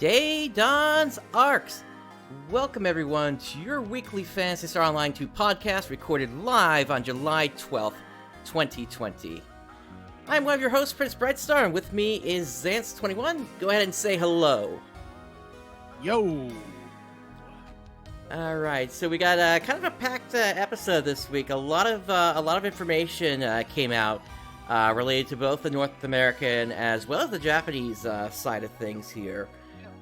Dawns ARKS. Welcome everyone to your weekly Phantasy Star Online 2 podcast recorded live on July 12th, 2020. I'm one of your hosts, PrinceBrightstar, and with me is Xance21. Go ahead and say hello. Yo! Alright, so we got kind of a packed episode this week. A lot of information came out related to both the North American as well as the Japanese side of things here.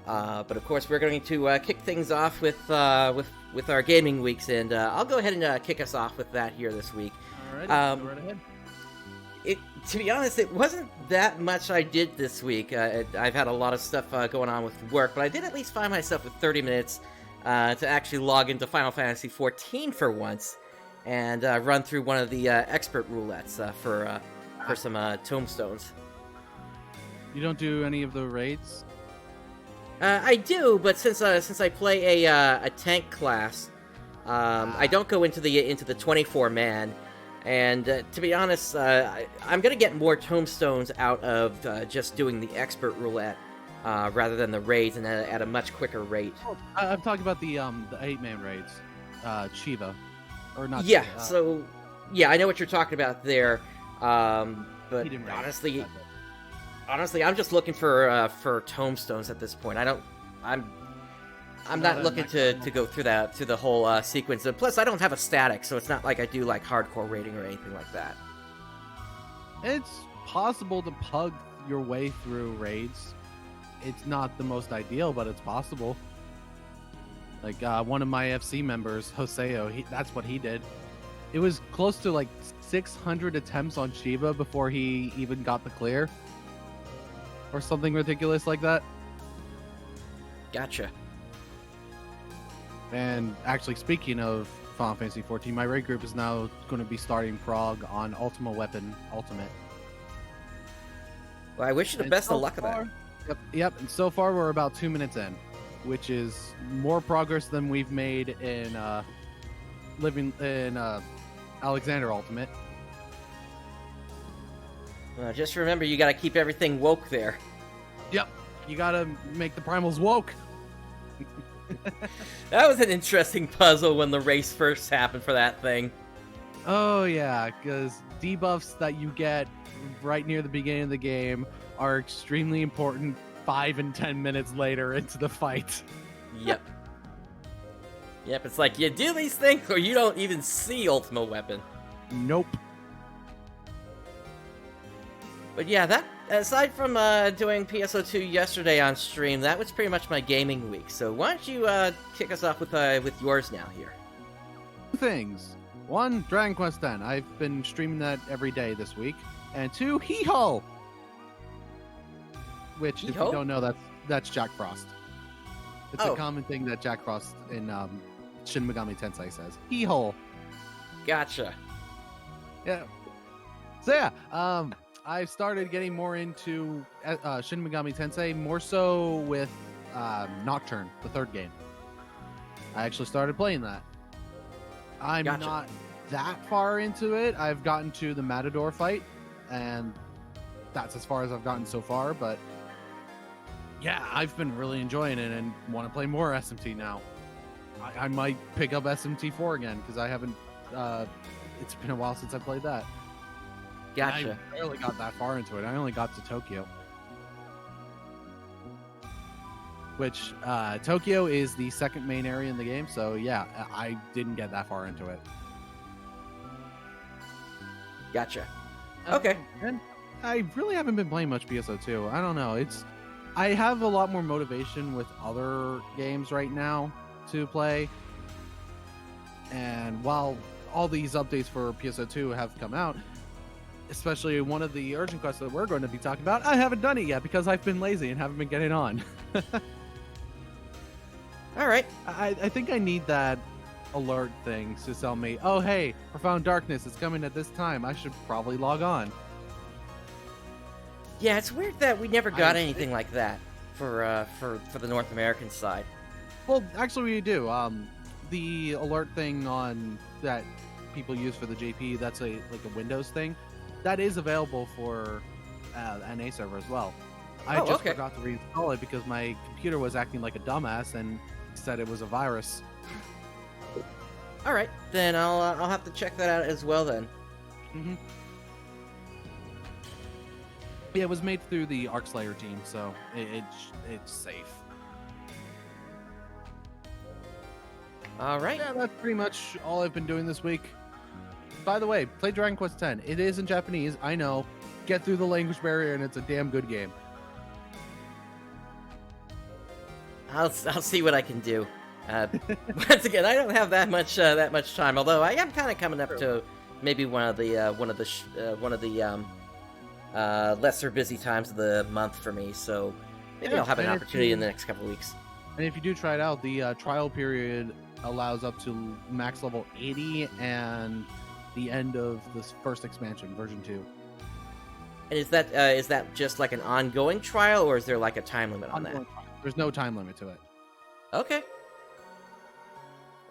But of course, we're going to kick things off with our gaming weeks, and I'll go ahead and kick us off with that here this week. Alright, go right ahead. To be honest, it wasn't that much I did this week. I've had a lot of stuff going on with work, but I did at least find myself with 30 minutes to actually log into Final Fantasy XIV for once and run through one of the expert roulettes for some tombstones. You don't do any of the raids? I do, but since I play a tank class, I don't go into the 24-man. And to be honest, I'm gonna get more tombstones out of just doing the expert roulette rather than the raids, and at a much quicker rate. Oh, I'm talking about the 8-man raids, Shiva, or not? Yeah. Shiva, So yeah, I know what you're talking about there. But honestly, I'm just looking for tombstones at this point. I'm not looking to go through the whole sequence. And plus, I don't have a static, so it's not like I do like hardcore raiding or anything like that. It's possible to pug your way through raids. It's not the most ideal, but it's possible. Like one of my FC members, Hoseo, that's what he did. It was close to like 600 attempts on Shiva before he even got the clear. Or something ridiculous like that. Gotcha. And actually, speaking of Final Fantasy XIV, my raid group is now going to be starting Prague on Ultima Weapon Ultimate. Well, I wish you the best of luck of that. Yep. And so far, we're about 2 minutes in, which is more progress than we've made in living in Alexander Ultimate. Just remember, you got to keep everything woke there. Yep. You got to make the primals woke. That was an interesting puzzle when the race first happened for that thing. Oh yeah, because debuffs that you get right near the beginning of the game are extremely important 5 and 10 minutes later into the fight. Yep. Yep, it's like you do these things or you don't even see Ultima Weapon. Nope. But yeah, that aside from doing PSO2 yesterday on stream, that was pretty much my gaming week. So why don't you kick us off with yours now here? 2 things. 1, Dragon Quest X. I've been streaming that every day this week. And 2, Hee-Ho! Which, if you don't know, that's Jack Frost. It's a common thing that Jack Frost in Shin Megami Tensei says. Hee-Ho! Gotcha. Yeah. So yeah, I've started getting more into Shin Megami Tensei, more so with Nocturne, the 3rd game. I actually started playing that. I'm not that far into it. I've gotten to the Matador fight, and that's as far as I've gotten so far, but yeah, I've been really enjoying it and want to play more SMT now. I might pick up SMT4 again, because I haven't, it's been a while since I played that. Gotcha. I barely got that far into it. I only got to Tokyo. Which, Tokyo is the 2nd main area in the game, so yeah, I didn't get that far into it. Gotcha. Okay. And I really haven't been playing much PSO2. I don't know. I have a lot more motivation with other games right now to play. And while all these updates for PSO2 have come out, especially one of the urgent quests that we're going to be talking about, I haven't done it yet because I've been lazy and haven't been getting on. All right. I think I need that alert thing to tell me, oh, hey, Profound Darkness is coming at this time. I should probably log on. Yeah, it's weird that we never got anything like that for the North American side. Well, actually, we do. The alert thing on that people use for the JP, that's like a Windows thing. That is available for NA server as well. I just okay. forgot to reinstall it because my computer was acting like a dumbass and said it was a virus. All right, then I'll have to check that out as well then. Mm-hmm. Yeah, it was made through the Arc Slayer team, so it's safe. All right. Yeah, that's pretty much all I've been doing this week. By the way, play Dragon Quest X. It is in Japanese, I know. Get through the language barrier, and it's a damn good game. I'll see what I can do. Once again, I don't have that much time. Although I am kind of coming up to maybe one of the lesser busy times of the month for me. So maybe I'll have an opportunity in the next couple of weeks. And if you do try it out, the trial period allows up to max level 80 and the end of this first expansion, version 2. And is that just like an ongoing trial, or is there like a time limit on that? There's no time limit to it. Okay.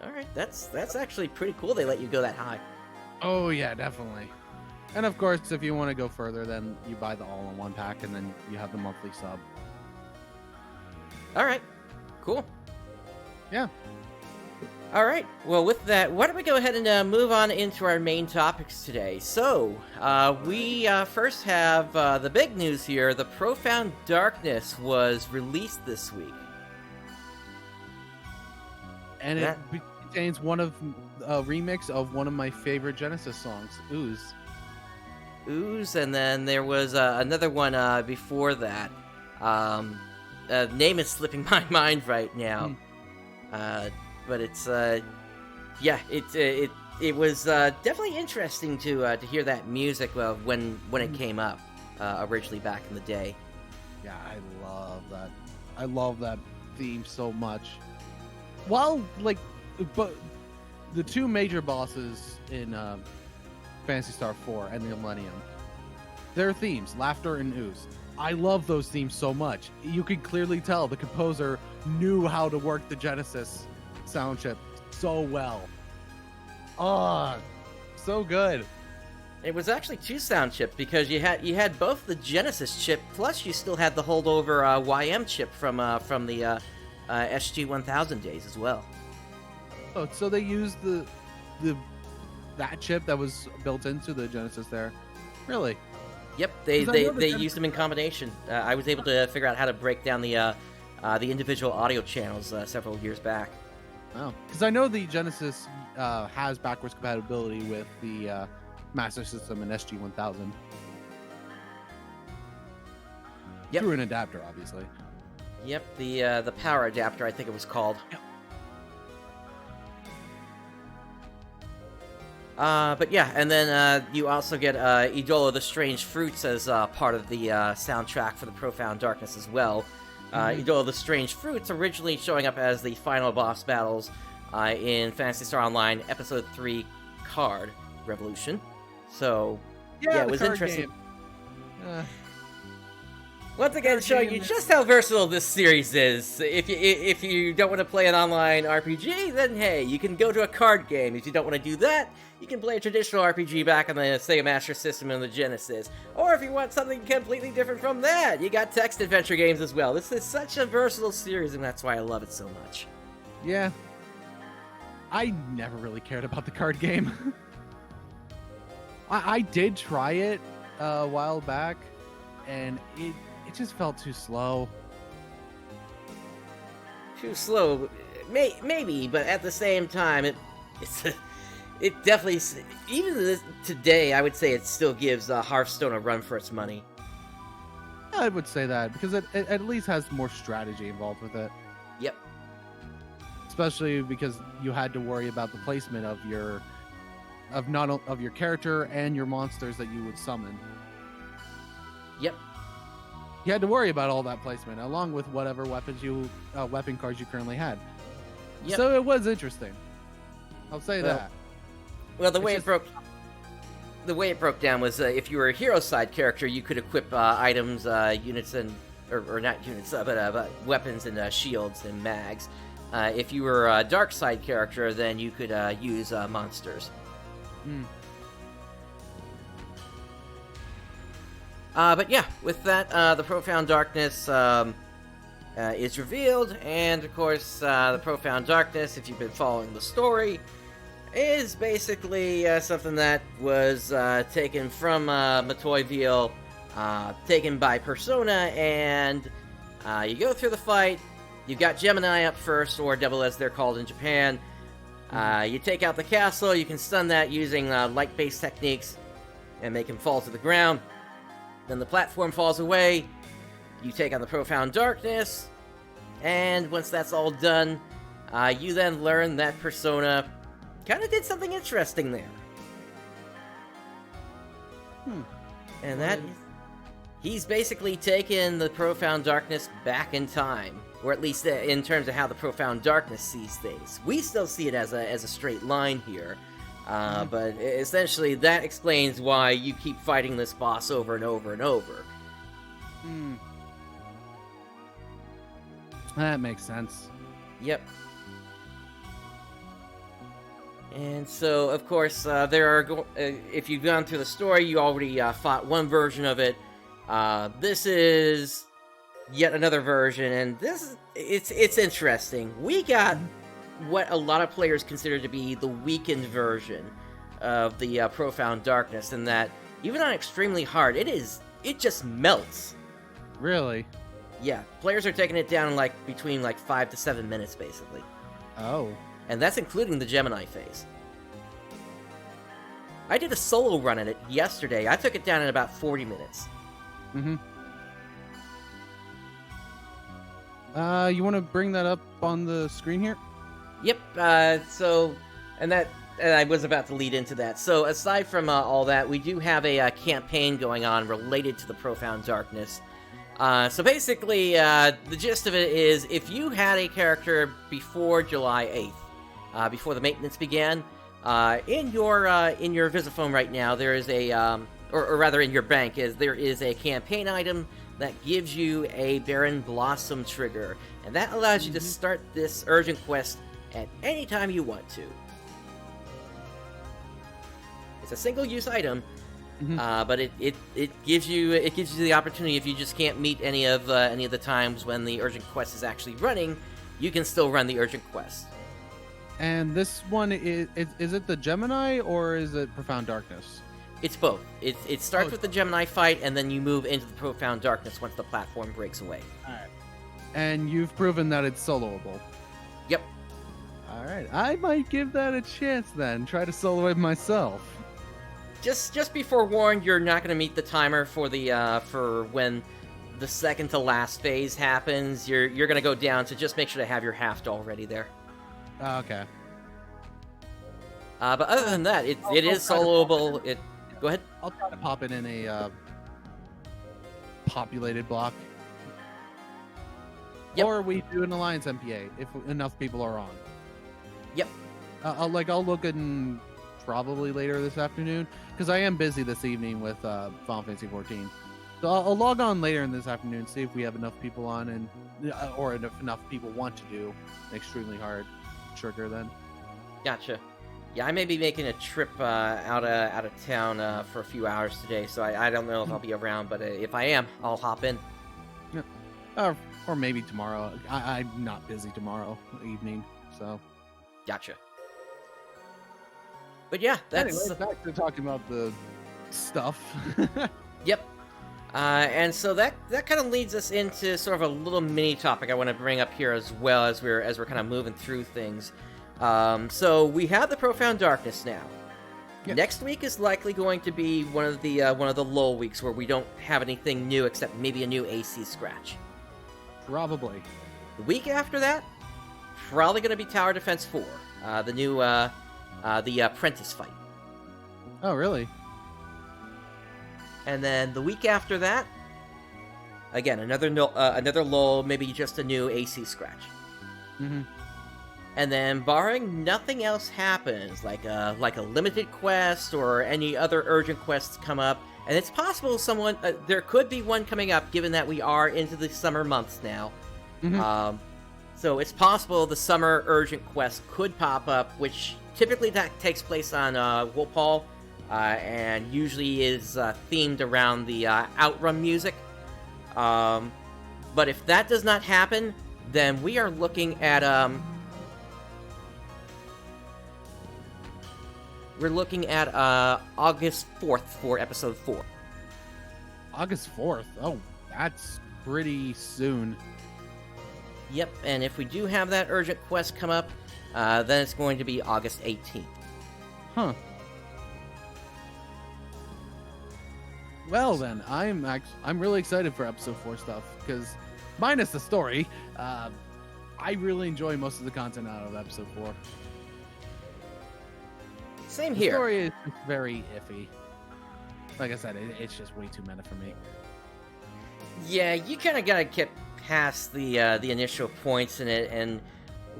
All right, that's actually pretty cool. They let you go that high. Oh yeah, definitely. And of course, if you want to go further, then you buy the all-in-one pack, and then you have the monthly sub. All right, cool. Yeah. All right. Well, with that, why don't we go ahead and move on into our main topics today? So, we first have the big news here. The Profound Darkness was released this week. And it contains a remix of one of my favorite Genesis songs, Ooze. And then there was another one before that. Name is slipping my mind right now. But it's yeah, it was definitely interesting to hear that music when it came up originally back in the day. Yeah, I love that. I love that theme so much. Well, but the two major bosses in Phantasy Star 4 and the Millennium, their themes, Laughter and Ooze. I love those themes so much. You could clearly tell the composer knew how to work the Genesis sound chip so well. Oh, so good. It was actually two sound chips because you had both the Genesis chip plus you still had the holdover YM chip from the SG-1000 days as well. Oh, so they used that chip that was built into the Genesis there. Really? Yep, they used them in combination. I was able to figure out how to break down the individual audio channels several years back. Wow, because I know the Genesis has backwards compatibility with the Master System and SG-1000. Yep. Through an adapter, obviously. Yep, the power adapter, I think it was called. Yep. But yeah, and then you also get Idola the Strange Fruits as part of the soundtrack for the Profound Darkness as well. Idola the Strange Fruits originally showing up as the final boss battles in Phantasy Star Online Episode 3 Card Revolution. So, yeah it was interesting. Once again, showing you just how versatile this series is. If you don't want to play an online RPG, then hey, you can go to a card game. If you don't want to do that, you can play a traditional RPG back on the Sega Master System and the Genesis. Or if you want something completely different from that, you got text adventure games as well. This is such a versatile series, and that's why I love it so much. Yeah. I never really cared about the card game. I did try it a while back, and it just felt too slow. Too slow, maybe, but at the same time, it definitely, even today, I would say it still gives Hearthstone a run for its money. I would say that because it at least has more strategy involved with it. Yep. Especially because you had to worry about the placement of your character and your monsters that you would summon. Yep. You had to worry about all that placement, along with whatever weapon cards you currently had. Yep. So it was interesting. I'll say that. Well, the way it broke down was if you were a hero side character, you could equip items, units, or not units, but weapons and shields and mags. If you were a dark side character, then you could use monsters. But yeah, with that, the Profound Darkness is revealed, and of course, the Profound Darkness, if you've been following the story, is basically something that was taken from Matoyville, taken by Persona, and you go through the fight. You've got Gemini up first, or Devil as they're called in Japan. You take out the castle, you can stun that using light-based techniques, and make him fall to the ground. Then the platform falls away, you take out the Profound Darkness, and once that's all done, you then learn that Persona kind of did something interesting there. And that is, he's basically taken the Profound Darkness back in time, or at least in terms of how the Profound Darkness sees things. We still see it as a straight line here, but essentially that explains why you keep fighting this boss over and over and over. That makes sense. Yep. And so, of course, there are. If you've gone through the story, you already fought one version of it. This is yet another version, and it's interesting. We got what a lot of players consider to be the weakened version of the Profound Darkness, in that even on extremely hard, it just melts. Really? Yeah, players are taking it down in between 5 to 7 minutes, basically. Oh. And that's including the Gemini phase. I did a solo run at it yesterday. I took it down in about 40 minutes. You want to bring that up on the screen here? Yep, and I was about to lead into that. So aside from all that, we do have a campaign going on related to the Profound Darkness. So basically, the gist of it is, if you had a character before July 8th, before the maintenance began, in your Visiphone right now, there is a, or rather in your bank, there is a campaign item that gives you a Barren Blossom trigger, and that allows you to start this urgent quest at any time you want to. It's a single-use item, but it gives you the opportunity, if you just can't meet any of the times when the urgent quest is actually running, you can still run the urgent quest. And this one is it the Gemini or is it Profound Darkness? It's both. It starts with the Gemini fight, and then you move into the Profound Darkness once the platform breaks away. Alright. And you've proven that it's soloable. Yep. Alright, I might give that a chance then. Try to solo it myself. Just be forewarned, you're not going to meet the timer for the for when the second to last phase happens. You're going to go down, so just make sure to have your half already there. Okay. But other than that, it is soloable. Go ahead. I'll try to pop it in a populated block. Yep. Or we do an Alliance MPA if enough people are on. Yep. I'll look in probably later this afternoon, because I am busy this evening with Final Fantasy 14. So I'll log on later in this afternoon, see if we have enough people on, and or if enough people want to do an extremely hard trigger then. Gotcha. Yeah, I may be making a trip out of town for a few hours today, so I don't know if I'll be around, but if I am, I'll hop in. Yeah. Or maybe tomorrow. I'm not busy tomorrow evening, so. Gotcha. But yeah, that's... Anyway, back to talking about the stuff. Yep. And so that kind of leads us into sort of a little mini topic I want to bring up here as well, as we're kind of moving through things. So we have the Profound Darkness now. Yep. Next week is likely going to be one of the lull weeks where we don't have anything new except maybe a new AC scratch. Probably. The week after that, probably going to be Tower Defense 4, the new the Apprentice fight. Oh, really? And then the week after that, again, another lull, maybe just a new AC scratch. And then, barring nothing else happens, like a limited quest or any other urgent quests come up, and it's possible there could be one coming up, given that we are into the summer months now. So it's possible the summer urgent quest could pop up, which typically that takes place on Wolf Hall, and usually is themed around the Outrun music. But if that does not happen, then we are looking at August 4th for episode 4. August 4th. Oh, that's pretty soon. Yep, and if we do have that urgent quest come up, then it's going to be August 18th. Huh. Well then, I'm really excited for episode 4 stuff, because minus the story, I really enjoy most of the content out of episode 4. Same The here. story is very iffy. Like I said, it's just way too meta for me. Yeah, you kind of gotta get past the initial points in it, and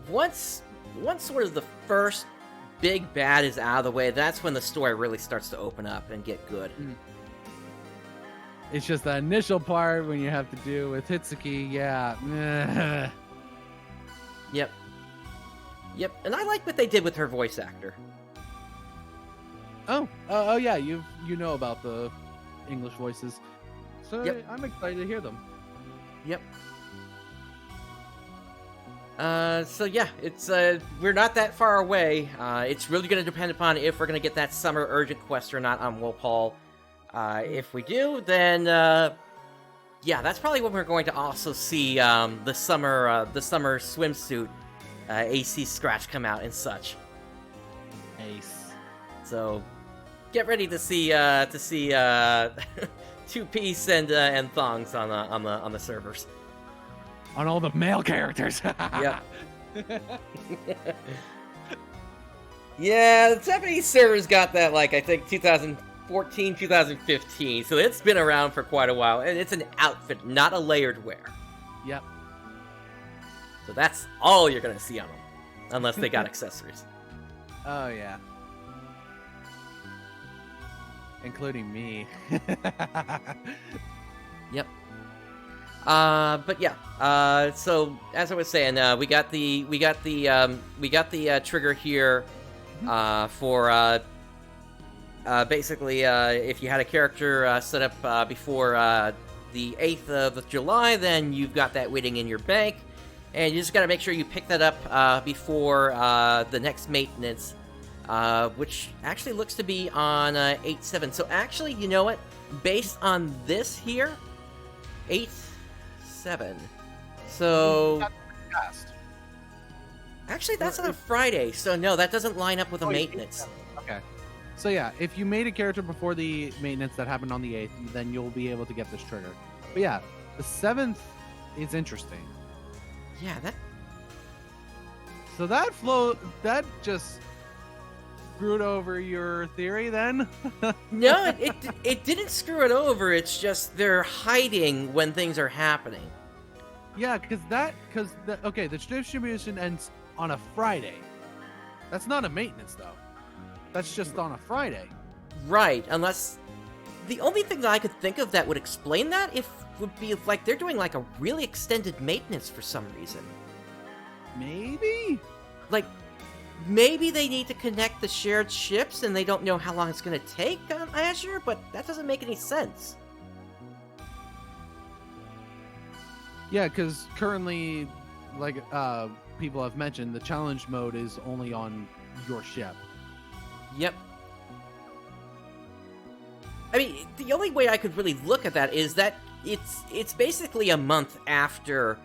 once sort of the first big bad is out of the way, that's when the story really starts to open up and get good. It's just the initial part when you have to do with Hitsuki, yeah. Yep, and I like what they did with her voice actor. Oh yeah, you know about the English voices, so Yep. I'm excited to hear them. Yep. So yeah, it's we're not that far away. It's really going to depend upon if we're going to get that summer urgent quest or not on Wolf Hall. If we do, then yeah, that's probably when we're going to also see the summer swimsuit AC scratch come out and such. Ace. So get ready to see two-piece and thongs on the servers. On all the male characters. Yep. Yeah, the Japanese servers got that, like, I think 2014, 2015, so it's been around for quite a while, and it's an outfit, not a layered wear. Yep. So that's all you're gonna see on them, unless they got accessories. Oh yeah. Including me. Yep. But yeah. So as I was saying, we got the trigger here for basically if you had a character set up before the 8th of July, then you've got that waiting in your bank, and you just got to make sure you pick that up before the next maintenance, which actually looks to be on 8/7. So actually, you know what? Based on this here, 8/7. So actually, that's on a Friday. So no, that doesn't line up with a maintenance. Okay. So yeah, if you made a character before the maintenance that happened on the 8th, then you'll be able to get this trigger. But yeah, the 7th is interesting. Yeah, that. So that just screwed over your theory then? No, it didn't screw it over. It's just they're hiding when things are happening. Yeah, because the distribution ends on a Friday. That's not a maintenance though. That's just on a Friday. Right, unless the only thing that I could think of that would explain that would be if, like, they're doing like a really extended maintenance for some reason. Maybe? Like, maybe they need to connect the shared ships and they don't know how long it's going to take on Azure, but that doesn't make any sense. Yeah, because currently, like people have mentioned, the challenge mode is only on your ship. Yep. I mean, the only way I could really look at that is that it's basically a month after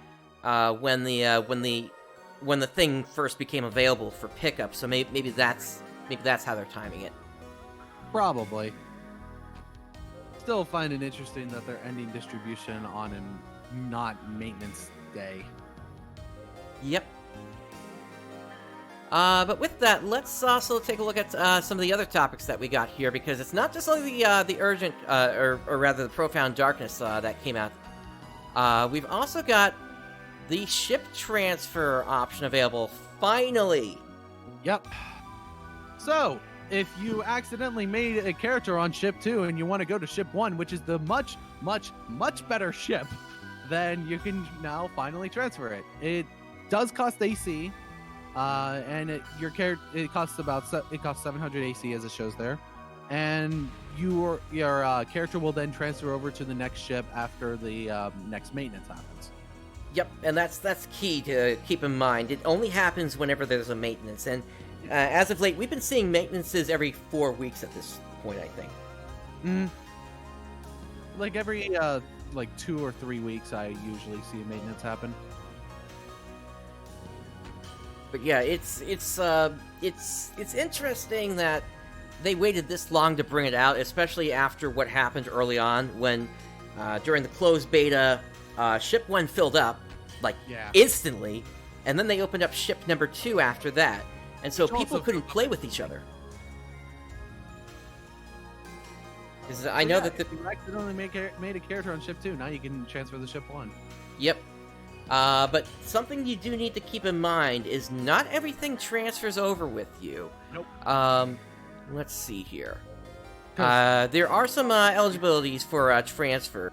when the thing first became available for pickup. So maybe that's how they're timing it. Probably. Still find it interesting that they're ending distribution on a not maintenance day. Yep. But with that, let's also take a look at some of the other topics that we got here, because it's not just only the urgent, or rather the Profound Darkness that came out. We've also got the ship transfer option available, finally! Yep. So, if you accidentally made a character on ship 2 and you want to go to ship 1, which is the much, much, much better ship, then you can now finally transfer it. It does cost AC. And it costs 700 AC as it shows there, and your character will then transfer over to the next ship after the next maintenance happens. Yep, and that's key to keep in mind. It only happens whenever there's a maintenance, and as of late, we've been seeing maintenances every 4 weeks at this point, I think. Like every 2 or 3 weeks, I usually see a maintenance happen. But yeah, it's interesting that they waited this long to bring it out, especially after what happened early on when during the closed beta, ship 1 filled up instantly, and then they opened up ship number 2 after that, and so people couldn't play with each other. I know that you accidentally made a character on ship 2. Now you can transfer the ship 1. Yep. But something you do need to keep in mind is not everything transfers over with you. Nope. Let's see here. There are some eligibilities for transfer.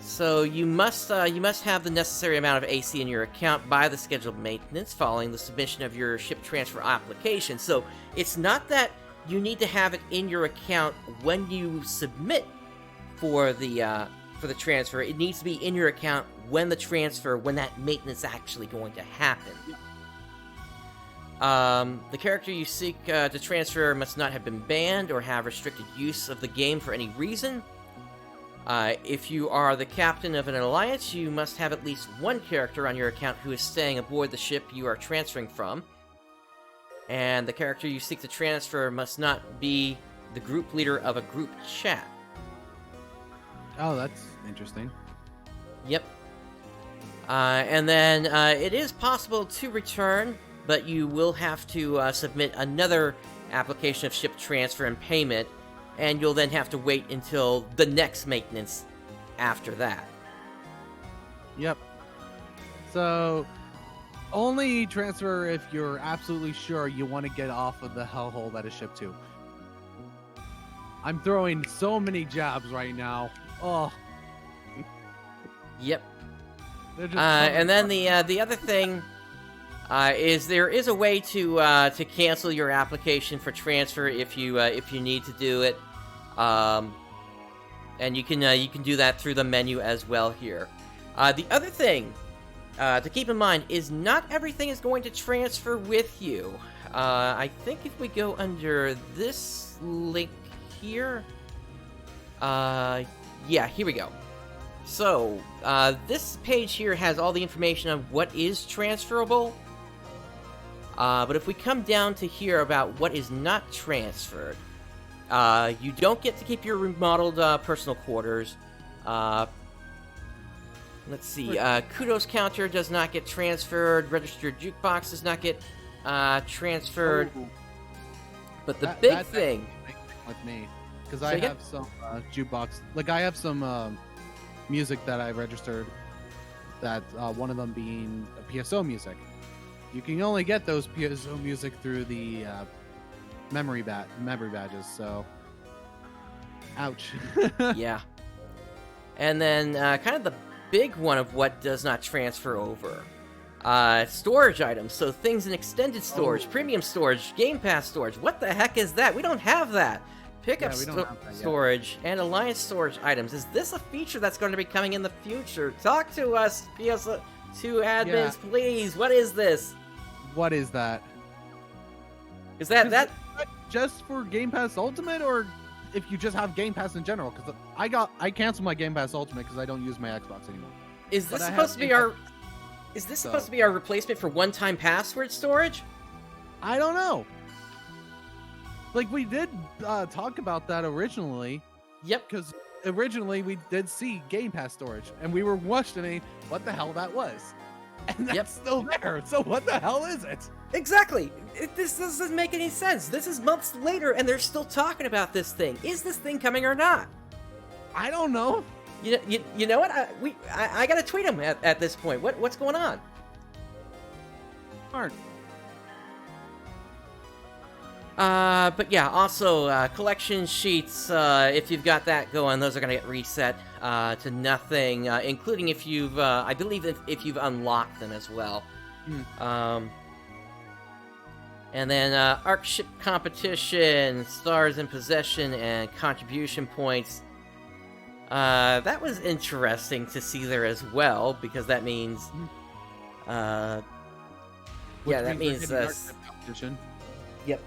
So you must have the necessary amount of AC in your account by the scheduled maintenance following the submission of your ship transfer application. So it's not that you need to have it in your account when you submit for the transfer. It needs to be in your account when that maintenance is actually going to happen. The character you seek to transfer must not have been banned or have restricted use of the game for any reason. If you are the captain of an alliance, you must have at least one character on your account who is staying aboard the ship you are transferring from. And the character you seek to transfer must not be the group leader of a group chat. Oh, that's interesting. Yep. And then it is possible to return, but you will have to submit another application of ship transfer and payment, and you'll then have to wait until the next maintenance after that. Yep. So, only transfer if you're absolutely sure you want to get off of the hellhole that is ship 2. I'm throwing so many jabs right now. Oh. Yep. And then the other thing is there is a way to cancel your application for transfer if you need to do it, and you can do that through the menu as well here. The other thing to keep in mind is not everything is going to transfer with you. I think if we go under this link here, yeah, here we go. So, this page here has all the information on what is transferable. But if we come down to here about what is not transferred, you don't get to keep your remodeled personal quarters. Let's see, kudos counter does not get transferred, registered jukebox does not get transferred. Oh. But the big thing with me, because I have some jukebox, like I have some music that I registered, that one of them being PSO music. You can only get those PSO music through the memory badges, so ouch. Yeah. And then kind of the big one of what does not transfer over. Storage items, so things in extended storage, premium storage, Game Pass storage. What the heck is that? We don't have that. Pickup storage and alliance storage items. Is this a feature that's going to be coming in the future? Talk to us, PSO2 admins, please. What is this? What is that? Is that just for Game Pass Ultimate, or if you just have Game Pass in general? Because I canceled my Game Pass Ultimate because I don't use my Xbox anymore. Is this supposed to be our? Is this supposed to be our replacement for one-time password storage? I don't know. Like, we did talk about that originally. Yep. Because originally we did see Game Pass storage, and we were questioning what the hell that was. And that's still there. So what the hell is it? Exactly. This doesn't make any sense. This is months later, and they're still talking about this thing. Is this thing coming or not? I don't know. You know what? I gotta tweet him at this point. What's going on? Hard. But yeah, also, collection sheets, if you've got that going, those are gonna get reset, to nothing, including if you've, I believe if you've unlocked them as well. And then ARK ship competition, stars in possession, and contribution points. That was interesting to see there as well, because that means... yeah, that means... competition. Yep.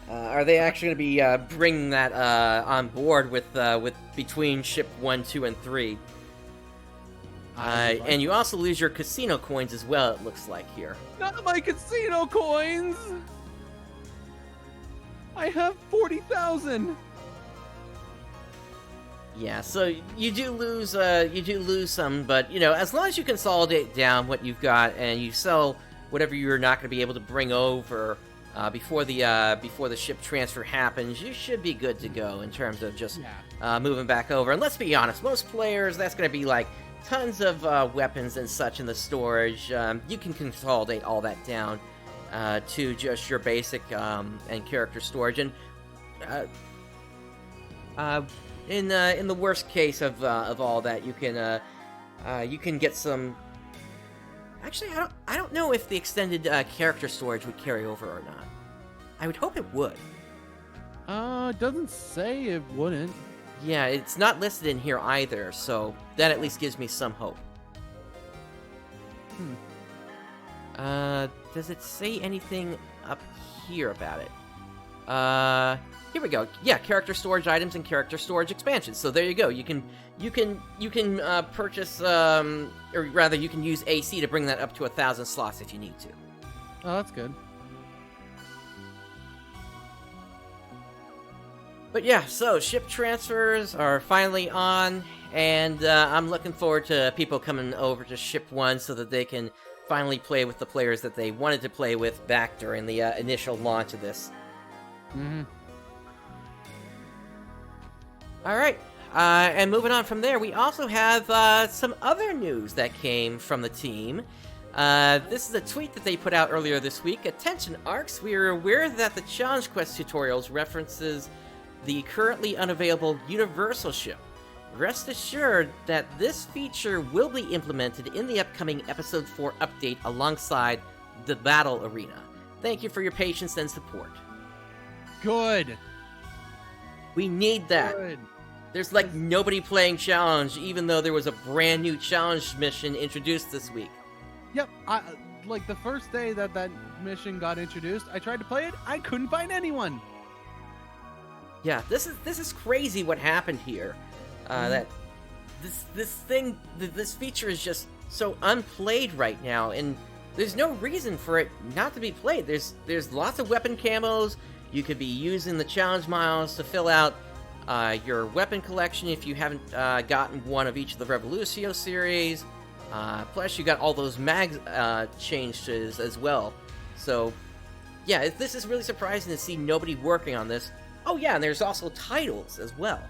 Are they actually going to be bringing that on board with between ship 1, 2, and 3? And you also lose your casino coins as well, it looks like here. Not my casino coins! I have 40,000! Yeah, so you do lose some, but you know, as long as you consolidate down what you've got and you sell whatever you're not going to be able to bring over before the ship transfer happens, you should be good to go in terms of just moving back over. And let's be honest, most players, that's going to be like tons of weapons and such in the storage. You can consolidate all that down to just your basic and character storage. And in the worst case of all that, you can get some. Actually, I don't know if the extended character storage would carry over or not. I would hope it would. It doesn't say it wouldn't. Yeah, it's not listed in here either, so that at least gives me some hope. Does it say anything up here about it? Here we go. Yeah, character storage items and character storage expansions. So there you go. You can purchase, or rather, you can use AC to bring that up to 1,000 slots if you need to. Oh, that's good. But yeah, so ship transfers are finally on, and I'm looking forward to people coming over to ship 1 so that they can finally play with the players that they wanted to play with back during the initial launch of this. Alright, and moving on from there, we also have some other news that came from the team. This is a tweet that they put out earlier this week. Attention ARKS, we are aware that the Challenge Quest tutorials references the currently unavailable Universal Ship. Rest assured that this feature will be implemented in the upcoming Episode 4 update alongside the Battle Arena. Thank you for your patience and support. Good. We need that. Good. There's like nobody playing Challenge, even though there was a brand new Challenge mission introduced this week. Yep, like the first day that mission got introduced, I tried to play it, I couldn't find anyone. Yeah, this is crazy what happened here. That this feature is just so unplayed right now, and there's no reason for it not to be played. There's lots of weapon camos. You could be using the challenge miles to fill out your weapon collection if you haven't gotten one of each of the Revolutio series. Plus, you got all those mag changes as well. So, yeah, this is really surprising to see nobody working on this. Oh yeah, and there's also titles as well.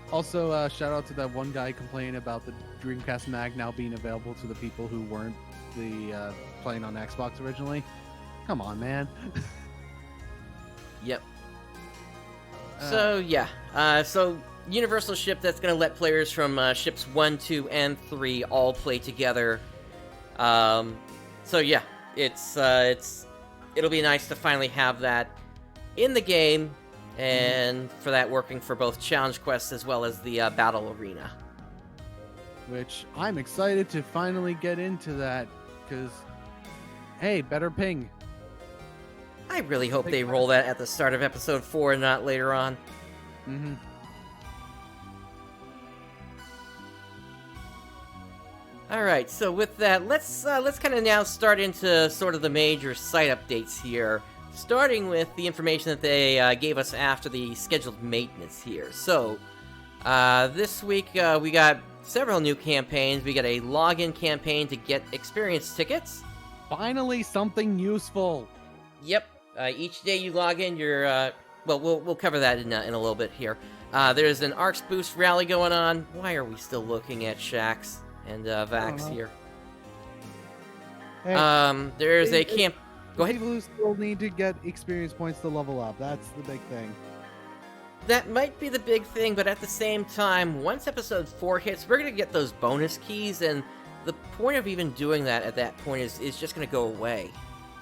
Also, shout out to that one guy complaining about the Dreamcast mag now being available to the people who weren't playing on Xbox originally. Come on, man. Yep. So yeah, so Universal Ship, that's going to let players from ships 1, 2, and 3 all play together. So yeah, it'll be nice to finally have that in the game, and for that working for both Challenge Quests as well as the Battle Arena. Which I'm excited to finally get into that, because, hey, better ping. I really hope they roll that at the start of Episode 4 and not later on. Alright, so with that, let's kind of now start into sort of the major site updates here. Starting with the information that they gave us after the scheduled maintenance here. So, this week we got several new campaigns. We got a login campaign to get experience tickets. Finally, something useful. Yep. Each day you log in, you're well, we'll cover that in a little bit here. There's an ARKS Boost rally going on. Why are we still looking at Shax and Vax here? Hey, there's a camp. Go ahead. People who still need to get experience points to level up. That's the big thing. That might be the big thing, but at the same time, once Episode 4 hits, we're going to get those bonus keys, and the point of even doing that at that point is just going to go away.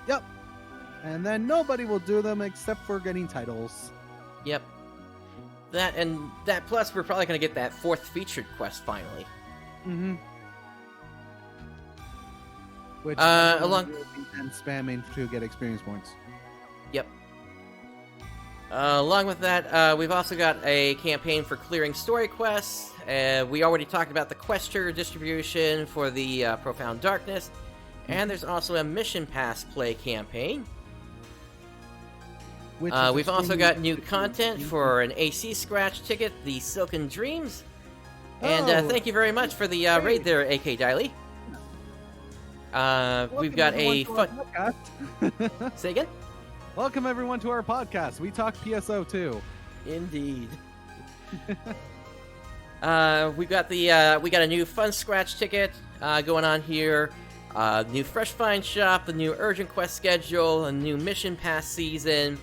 Yep. And then nobody will do them except for getting titles. Yep. That plus we're probably going to get that 4th featured quest finally. Mm-hmm. Which along and spamming to get experience points. Yep. Along with that, we've also got a campaign for clearing story quests. We already talked about the questure distribution for the Profound Darkness. And there's also a Mission Pass play campaign. We've also got new content for an AC Scratch ticket, the Silken Dreams. And thank you very much for the raid there, AK Diley. We've got a fun... Say again? Welcome everyone to our podcast. We talk PSO2. Indeed. We got a new Fun Scratch ticket going on here. New Fresh Find Shop, the new Urgent Quest schedule, a new Mission Pass season.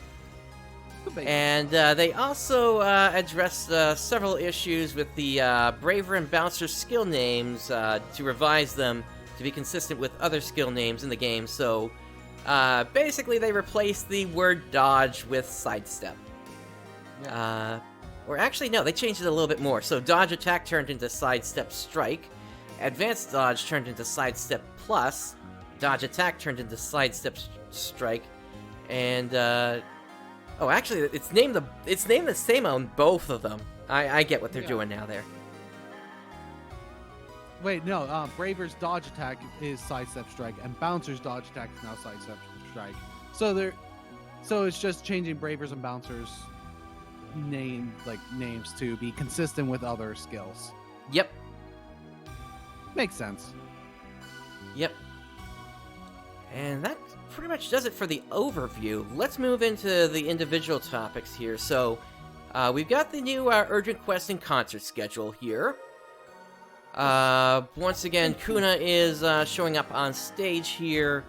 And they also addressed several issues with the Braver and Bouncer skill names to revise them to be consistent with other skill names in the game. So basically they replaced the word dodge with sidestep. Yeah. Or actually, no, they changed it a little bit more. So dodge attack turned into sidestep strike. Advanced dodge turned into sidestep plus. Dodge attack turned into sidestep strike. And, oh, actually, it's named the same on both of them. I get what they're doing now there. Wait, no, Braver's dodge attack is sidestep strike, and Bouncer's dodge attack is now sidestep strike. So it's just changing Braver's and Bouncers' names to be consistent with other skills. Yep. Makes sense. Yep. And that pretty much does it for the overview. Let's move into the individual topics here. So, we've got the new Urgent Quest and Concert schedule here. Once again, Kuna is showing up on stage here.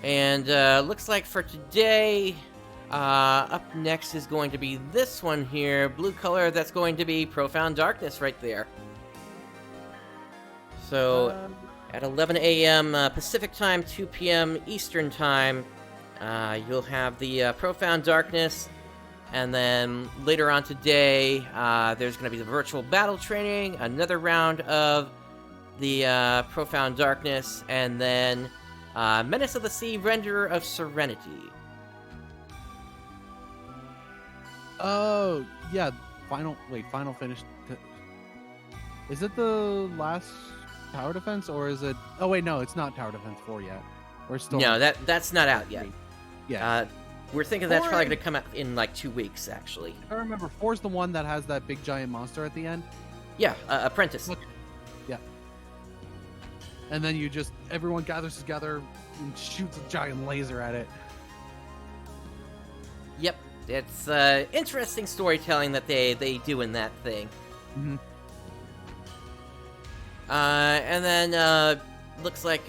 And looks like for today, up next is going to be this one here. Blue color, that's going to be Profound Darkness right there. So, at 11 a.m. Pacific Time, 2 p.m. Eastern Time, you'll have the Profound Darkness. And then later on today, there's going to be the virtual battle training, another round of the Profound Darkness, and then Menace of the Sea, Renderer of Serenity. Oh, yeah. Final finish. Is it the last tower defense, or is it... Oh, wait, no, it's not tower defense 4 yet. We're still... No, that's not out yet. Yeah. We're thinking that's probably going to come out in like 2 weeks, actually. I remember 4's the one that has that big giant monster at the end. Yeah, Apprentice. Okay. Yeah. And then everyone gathers together and shoots a giant laser at it. Yep. It's interesting storytelling that they do in that thing. Mm-hmm. And then looks like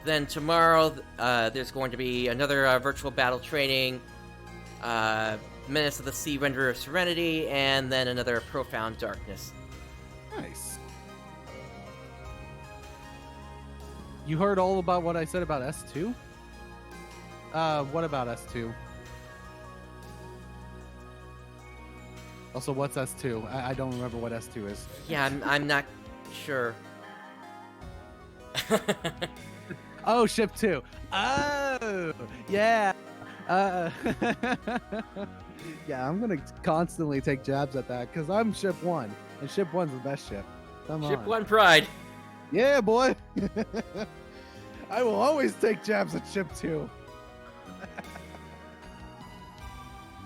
then tomorrow there's going to be another virtual battle training, Menace of the Sea, Renderer of Serenity, and then another Profound Darkness. Nice. You heard all about what I said about S2? What about S2? Also, what's S2? I don't remember what S2 is. Yeah, I'm not sure. Oh, Ship 2. Oh, yeah. Yeah, I'm going to constantly take jabs at that because I'm Ship 1. And Ship 1's the best ship. Come on. Ship 1 pride. Yeah, boy. I will always take jabs at Ship 2.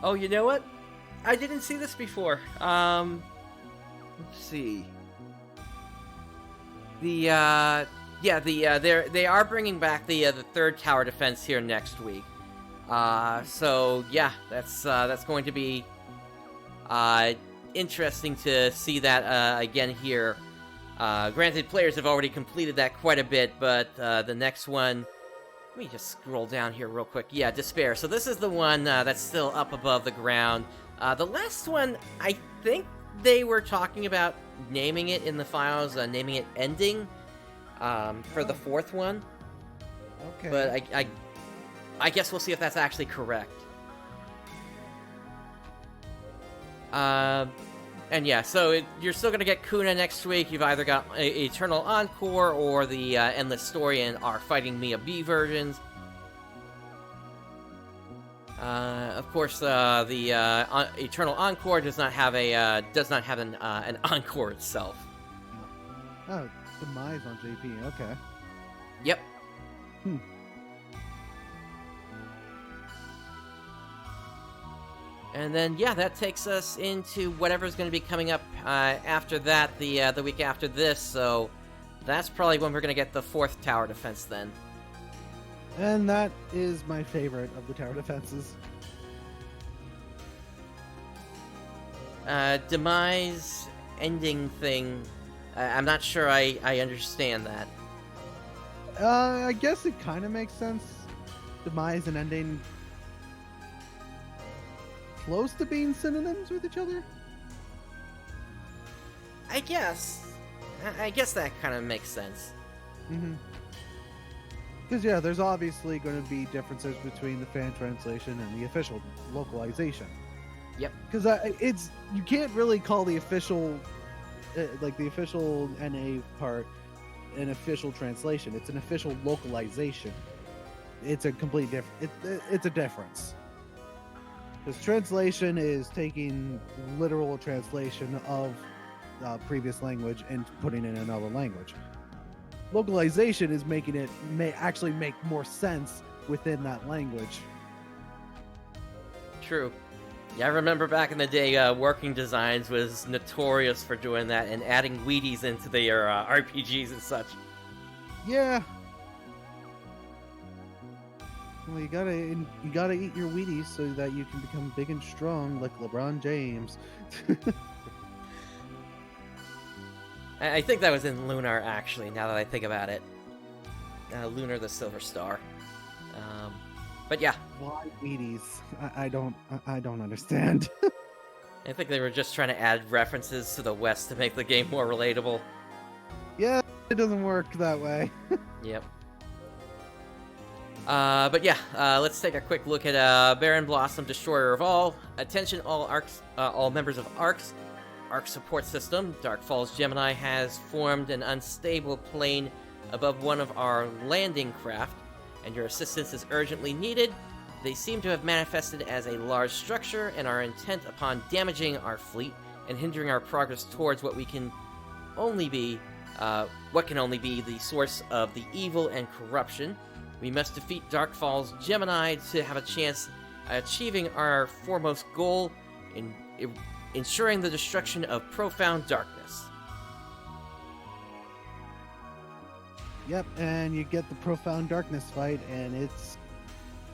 Oh, you know what? I didn't see this before. Let's see. They are bringing back the third tower defense here next week. So yeah, that's going to be interesting to see that again here. Granted, players have already completed that quite a bit, but the next one. Let me just scroll down here real quick. Yeah, Despair. So this is the one that's still up above the ground. The last one, I think they were talking about naming it in the files, naming it Ending, for the fourth one. Okay. But I guess we'll see if that's actually correct. And yeah, so you're still going to get Kuna next week. You've either got Eternal Encore or the Endless Story and Our Fighting Mia B versions. Of course, the Eternal Encore does not have an encore itself. Oh, Demise on JP. Okay. Yep. And then, yeah, that takes us into whatever's going to be coming up after that, the week after this. So that's probably when we're going to get the 4th tower defense then. And that is my favorite of the tower defenses. Demise ending thing. I'm not sure I understand that. I guess it kind of makes sense. Demise and ending close to being synonyms with each other? I guess that kind of makes sense. Because, yeah, there's obviously going to be differences between the fan translation and the official localization. Yep. Because you can't really call the official, the official NA part an official translation. It's an official localization. It's a complete different. It's a difference. Because translation is taking literal translation of previous language and putting it in another language. Localization is making it actually make more sense within that language. True. Yeah, I remember back in the day, Working Designs was notorious for doing that and adding Wheaties into their RPGs and such. Yeah. Well, you gotta eat your Wheaties so that you can become big and strong like LeBron James. I think that was in Lunar, actually, now that I think about it. Lunar the Silver Star. But yeah. Why Wheaties? I don't understand. I think they were just trying to add references to the West to make the game more relatable. Yeah, it doesn't work that way. Yep. But yeah, let's take a quick look at Baron Blossom, Destroyer of All. Attention, all members of ARKS. ARK support system, Dark Falls Gemini has formed an unstable plane above one of our landing craft, and your assistance is urgently needed. They seem to have manifested as a large structure and are intent upon damaging our fleet and hindering our progress towards what can only be the source of the evil and corruption. We must defeat Dark Falls Gemini to have a chance at achieving our foremost goal in ensuring the destruction of profound darkness. Yep, and you get the Profound Darkness fight, and it's...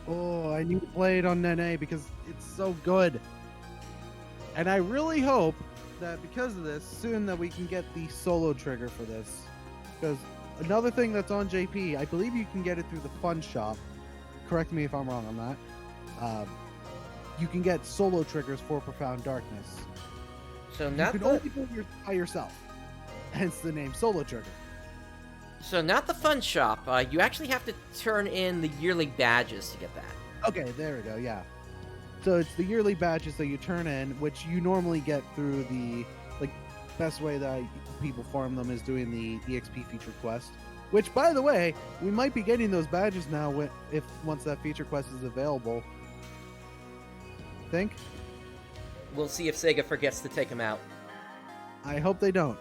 Oh, I need to play it on NA because it's so good. And I really hope that because of this, soon that we can get the solo trigger for this. Because another thing that's on JP, I believe you can get it through the Fun Shop. Correct me if I'm wrong on that. You can get solo triggers for Profound Darkness. So you not can only do it by yourself. Hence the name Solo Trigger. So not the Fun Shop. You actually have to turn in the yearly badges to get that. Okay, there we go, yeah. So it's the yearly badges that you turn in, which you normally get through the, best way that people farm them is doing the EXP feature quest. Which, by the way, we might be getting those badges now once that feature quest is available. Think? We'll see if Sega forgets to take them out. I hope they don't.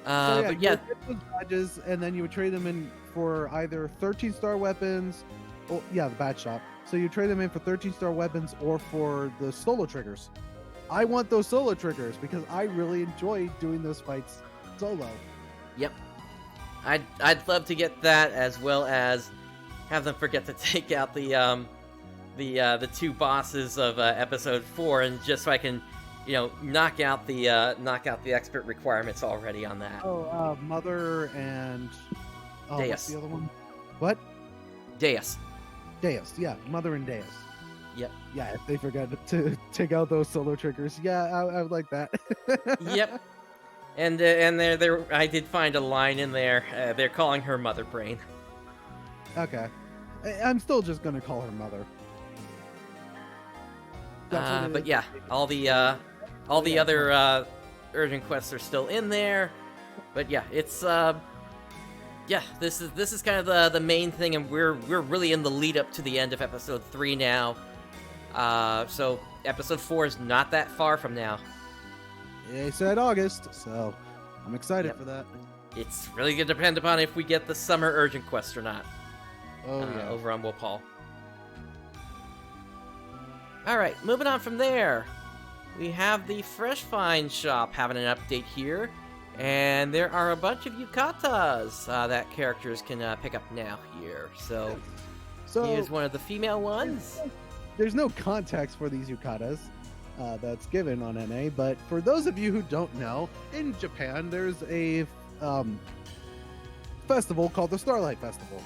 But yeah, you get those badges, and then you would trade them in for either 13-star weapons, or the badge shop. So you trade them in for 13-star weapons or for the solo triggers. I want those solo triggers because I really enjoy doing those fights solo. Yep. I'd love to get that, as well as have them forget to take out the two bosses of episode 4, and just so I can, knock out the expert requirements already on that. Oh, Mother and Deus. What's the other one? What? Deus. Deus, yeah, Mother and Deus. Yep. Yeah, if they forgot to take out those solo triggers, yeah, I would like that. Yep. And I did find a line in there. They're calling her Mother Brain. Okay. I'm still just gonna call her Mother. But yeah, all the other urgent quests are still in there. But yeah, it's yeah, this is kind of the main thing, and we're really in the lead up to the end of episode 3 now. So episode 4 is not that far from now. They said August, so I'm excited for that. It's really gonna depend upon if we get the summer urgent quest or not. Oh yeah. Over on Wopal. Alright, moving on from there. We have the Fresh Find shop having an update here. And there are a bunch of yukatas that characters can pick up now here. So here's one of the female ones. There's no context for these yukatas that's given on NA, but for those of you who don't know, in Japan there's a festival called the Starlight Festival.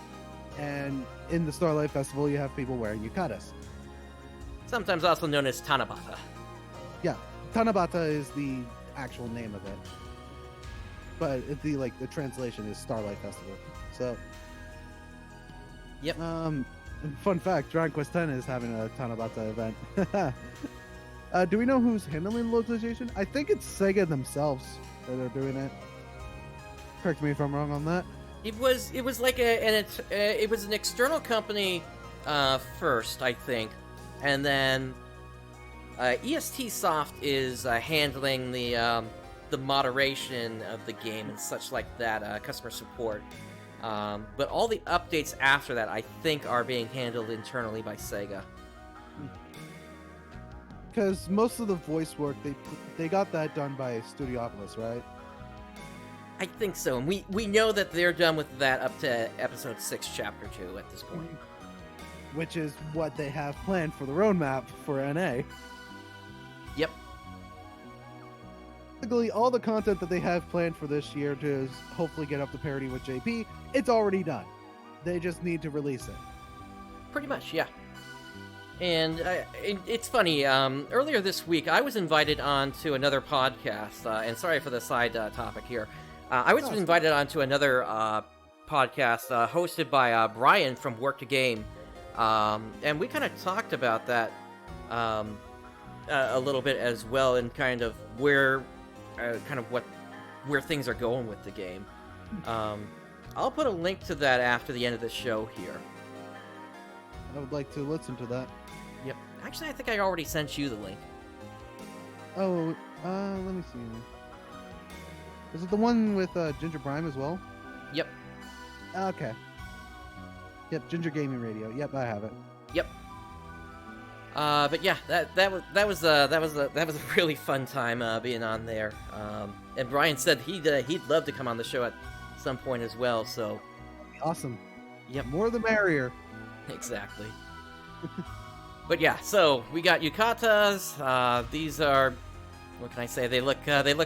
And in the Starlight Festival you have people wearing yukatas. Sometimes also known as Tanabata. Yeah, Tanabata is the actual name of it. But the translation is Starlight Festival. So, yep. Fun fact: Dragon Quest X is having a Tanabata event. Do we know who's handling the localization? I think it's Sega themselves that are doing it. Correct me if I'm wrong on that. It was like it was an external company first, I think, and then EST Soft is handling the moderation of the game and such like that, customer support. But all the updates after that, I think, are being handled internally by Sega. Because most of the voice work, they got that done by Studiopolis, right? I think so, and we know that they're done with that up to episode 6, chapter 2 at this point. Which is what they have planned for the roadmap for NA. Yep. Basically, all the content that they have planned for this year to hopefully get up to parity with JP, it's already done. They just need to release it. Pretty much, yeah. And it's funny, earlier this week, I was invited on to another podcast, and sorry for the side topic here. I was invited on to another podcast hosted by Brian from Work to Game, and we kind of talked about that a little bit as well, and kind of where things are going with the game. I'll put a link to that after the end of the show here. I would like to listen to that. Yep. Actually, I think I already sent you the link. Oh, let me see. Is it the one with Ginger Prime as well? Yep. Okay. Yep, Ginger Gaming Radio. Yep, I have it. Yep. But yeah, that was a really fun time being on there. And Brian said he'd love to come on the show at some point as well. So awesome. Yep. More the merrier. Exactly. But yeah, so we got yukatas. These are, what can I say? They look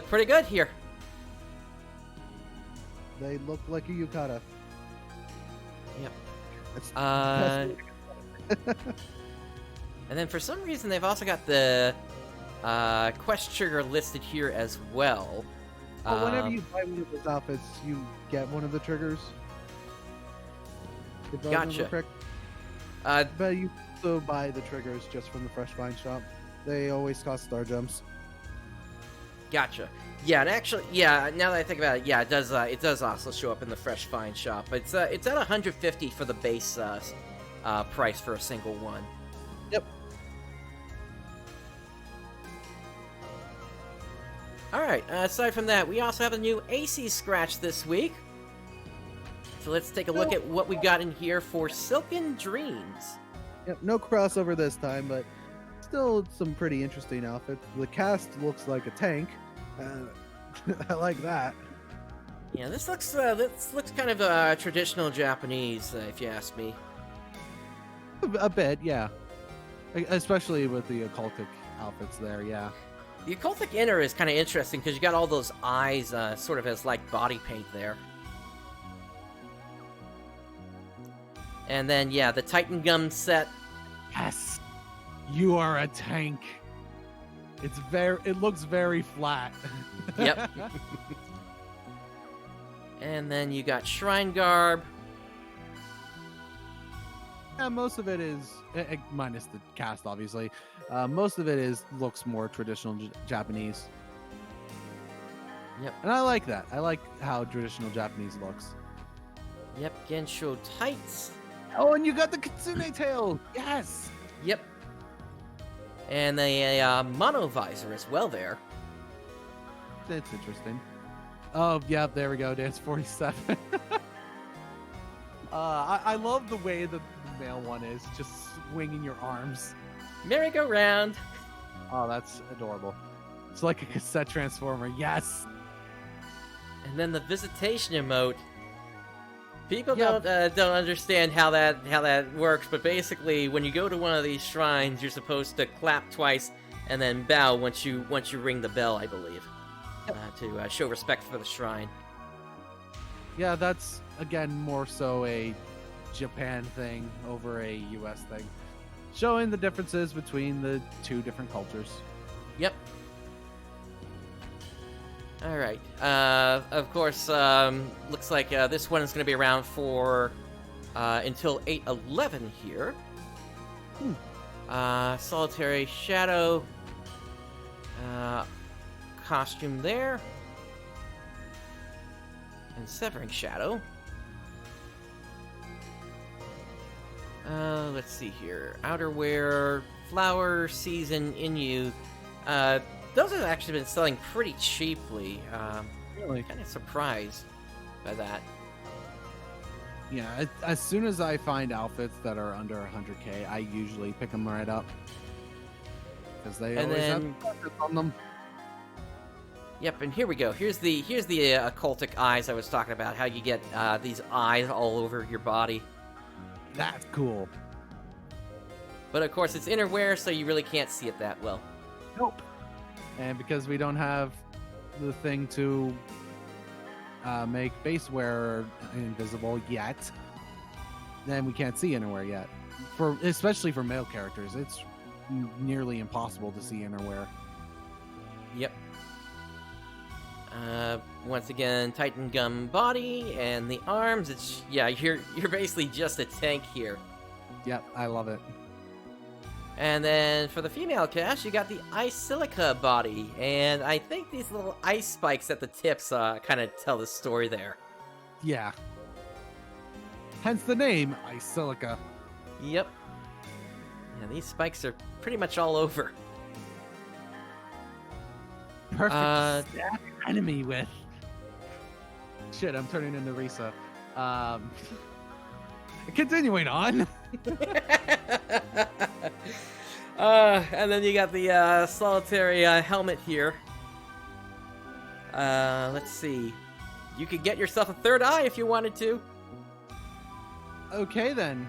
pretty good here. They look like a yukata. Yep. That's and then for some reason they've also got the quest trigger listed here as well. Well, whenever you buy one of those outfits, you get one of the triggers. Gotcha. But you also buy the triggers just from the Fresh Find shop. They always cost star jumps. Gotcha. Yeah, and actually, yeah. Now that I think about it, yeah, it does also show up in the Fresh Find shop. But it's at 150 for the base price for a single one. Yep. All right. Aside from that, we also have a new AC scratch this week. So let's take a look at what we got in here for Silken Dreams. Yep, no crossover this time, but still some pretty interesting outfits. The cast looks like a tank. I like that. Yeah, this looks kind of traditional Japanese, if you ask me. A bit, yeah. Especially with the occultic outfits there, yeah. The occultic inner is kind of interesting because you got all those eyes sort of as like body paint there. And then, yeah, the Titan Gum set. Yes! You are a tank! It looks very flat. Yep. And then you got shrine garb. Yeah, most of it is minus the cast, obviously. Most of it looks more traditional Japanese. Yep. And I like that. I like how traditional Japanese looks. Yep, Gensho tights. Oh, and you got the kitsune tail. Yes. Yep. And a mono visor as well there. That's interesting. Oh, yeah, there we go. Dance 47. I love the way the male one is just swinging your arms. Merry-go-round. Oh, that's adorable. It's like a cassette transformer. Yes. And then the visitation emote. People Yep. don't understand how that works, but basically, when you go to one of these shrines, you're supposed to clap twice and then bow once you ring the bell, I believe, to show respect for the shrine. Yeah, that's, again, more so a Japan thing over a US thing. Showing the differences between the two different cultures. Yep. All right. Of course, looks like this one is going to be around for until 8/11 here. Solitary Shadow costume there. And Severing Shadow. Let's see here. Outerwear, Flower Season Inu. Those have actually been selling pretty cheaply. Really? Kind of surprised by that. Yeah, as soon as I find outfits that are under 100k, I usually pick them right up. Because they And always then- have outfits on them. Yep, and here we go. Here's the occultic eyes I was talking about. How you get these eyes all over your body. That's cool. But of course, it's innerwear, so you really can't see it that well. Nope. And because we don't have the thing to make base wearer invisible yet, then we can't see innerwear yet. Especially for male characters, it's nearly impossible to see innerwear. Yep. Once again, Titan Gum body and the arms. You're basically just a tank here. Yep, I love it. And then for the female cast, you got the ice silica body, and I think these little ice spikes at the tips kind of tell the story there. Yeah. Hence the name, Ice Silica. Yep. Yeah, these spikes are pretty much all over. Perfect stack enemy with. Shit, I'm turning into Risa. Continuing on. And then you got the solitary helmet here. Let's see. You could get yourself a third eye if you wanted to. Okay, then.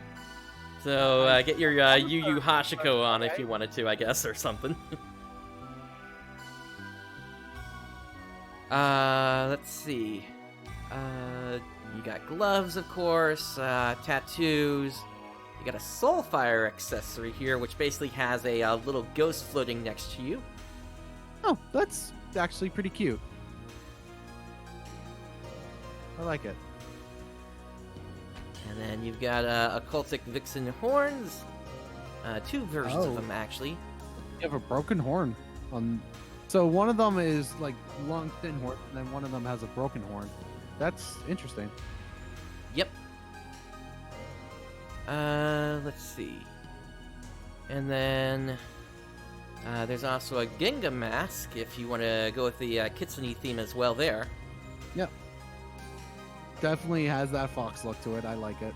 So get your Yu Yu Hashiko on if you wanted to, I guess, or something. Let's see. You got gloves, of course, tattoos. You got a Soulfire accessory here, which basically has a little ghost floating next to you. Oh, that's actually pretty cute. I like it. And then you've got occultic Vixen horns. Two versions of them, actually. You have a broken horn on. So one of them is like long, thin horn, and then one of them has a broken horn. That's interesting. Yep. Let's see. And then there's also a Genga mask if you want to go with the Kitsune theme as well there. Yep. Definitely has that fox look to it. I like it.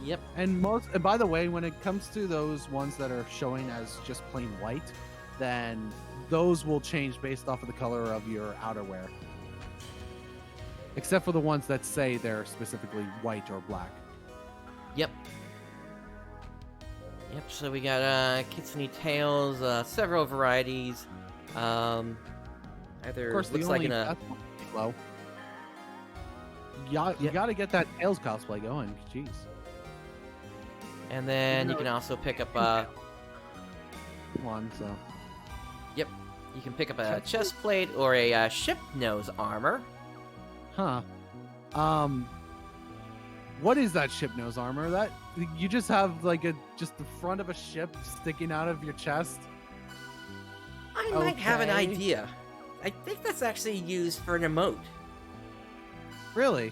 Yep. And by the way, when it comes to those ones that are showing as just plain white, then those will change based off of the color of your outerwear. Except for the ones that say they're specifically white or black. Yep. Yep, so we got Kitsune tails, several varieties. Either Of course, looks like low. You gotta get that Tails cosplay going. Jeez. And then you can also pick up one. So. Yep. You can pick up a chest plate or a ship nose armor. Huh. What is that ship nose armor? That you just have like just the front of a ship sticking out of your chest? I might have an idea. I think that's actually used for an emote. Really?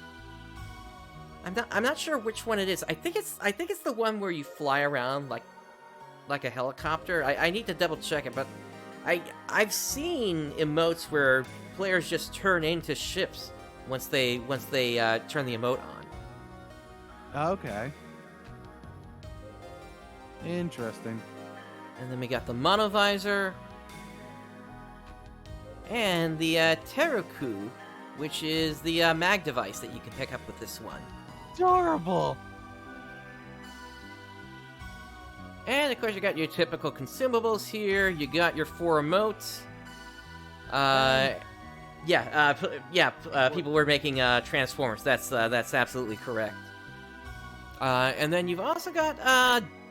I'm not sure which one it is. I think it's the one where you fly around like a helicopter. I need to double check it, but I've seen emotes where players just turn into ships once they turn the emote on. Okay. Interesting. And then we got the monovisor and the Teruku, which is the mag device that you can pick up with this one. Adorable. And of course, you got your typical consumables here. You got your 4 emotes. People were making Transformers. That's absolutely correct. And then you've also got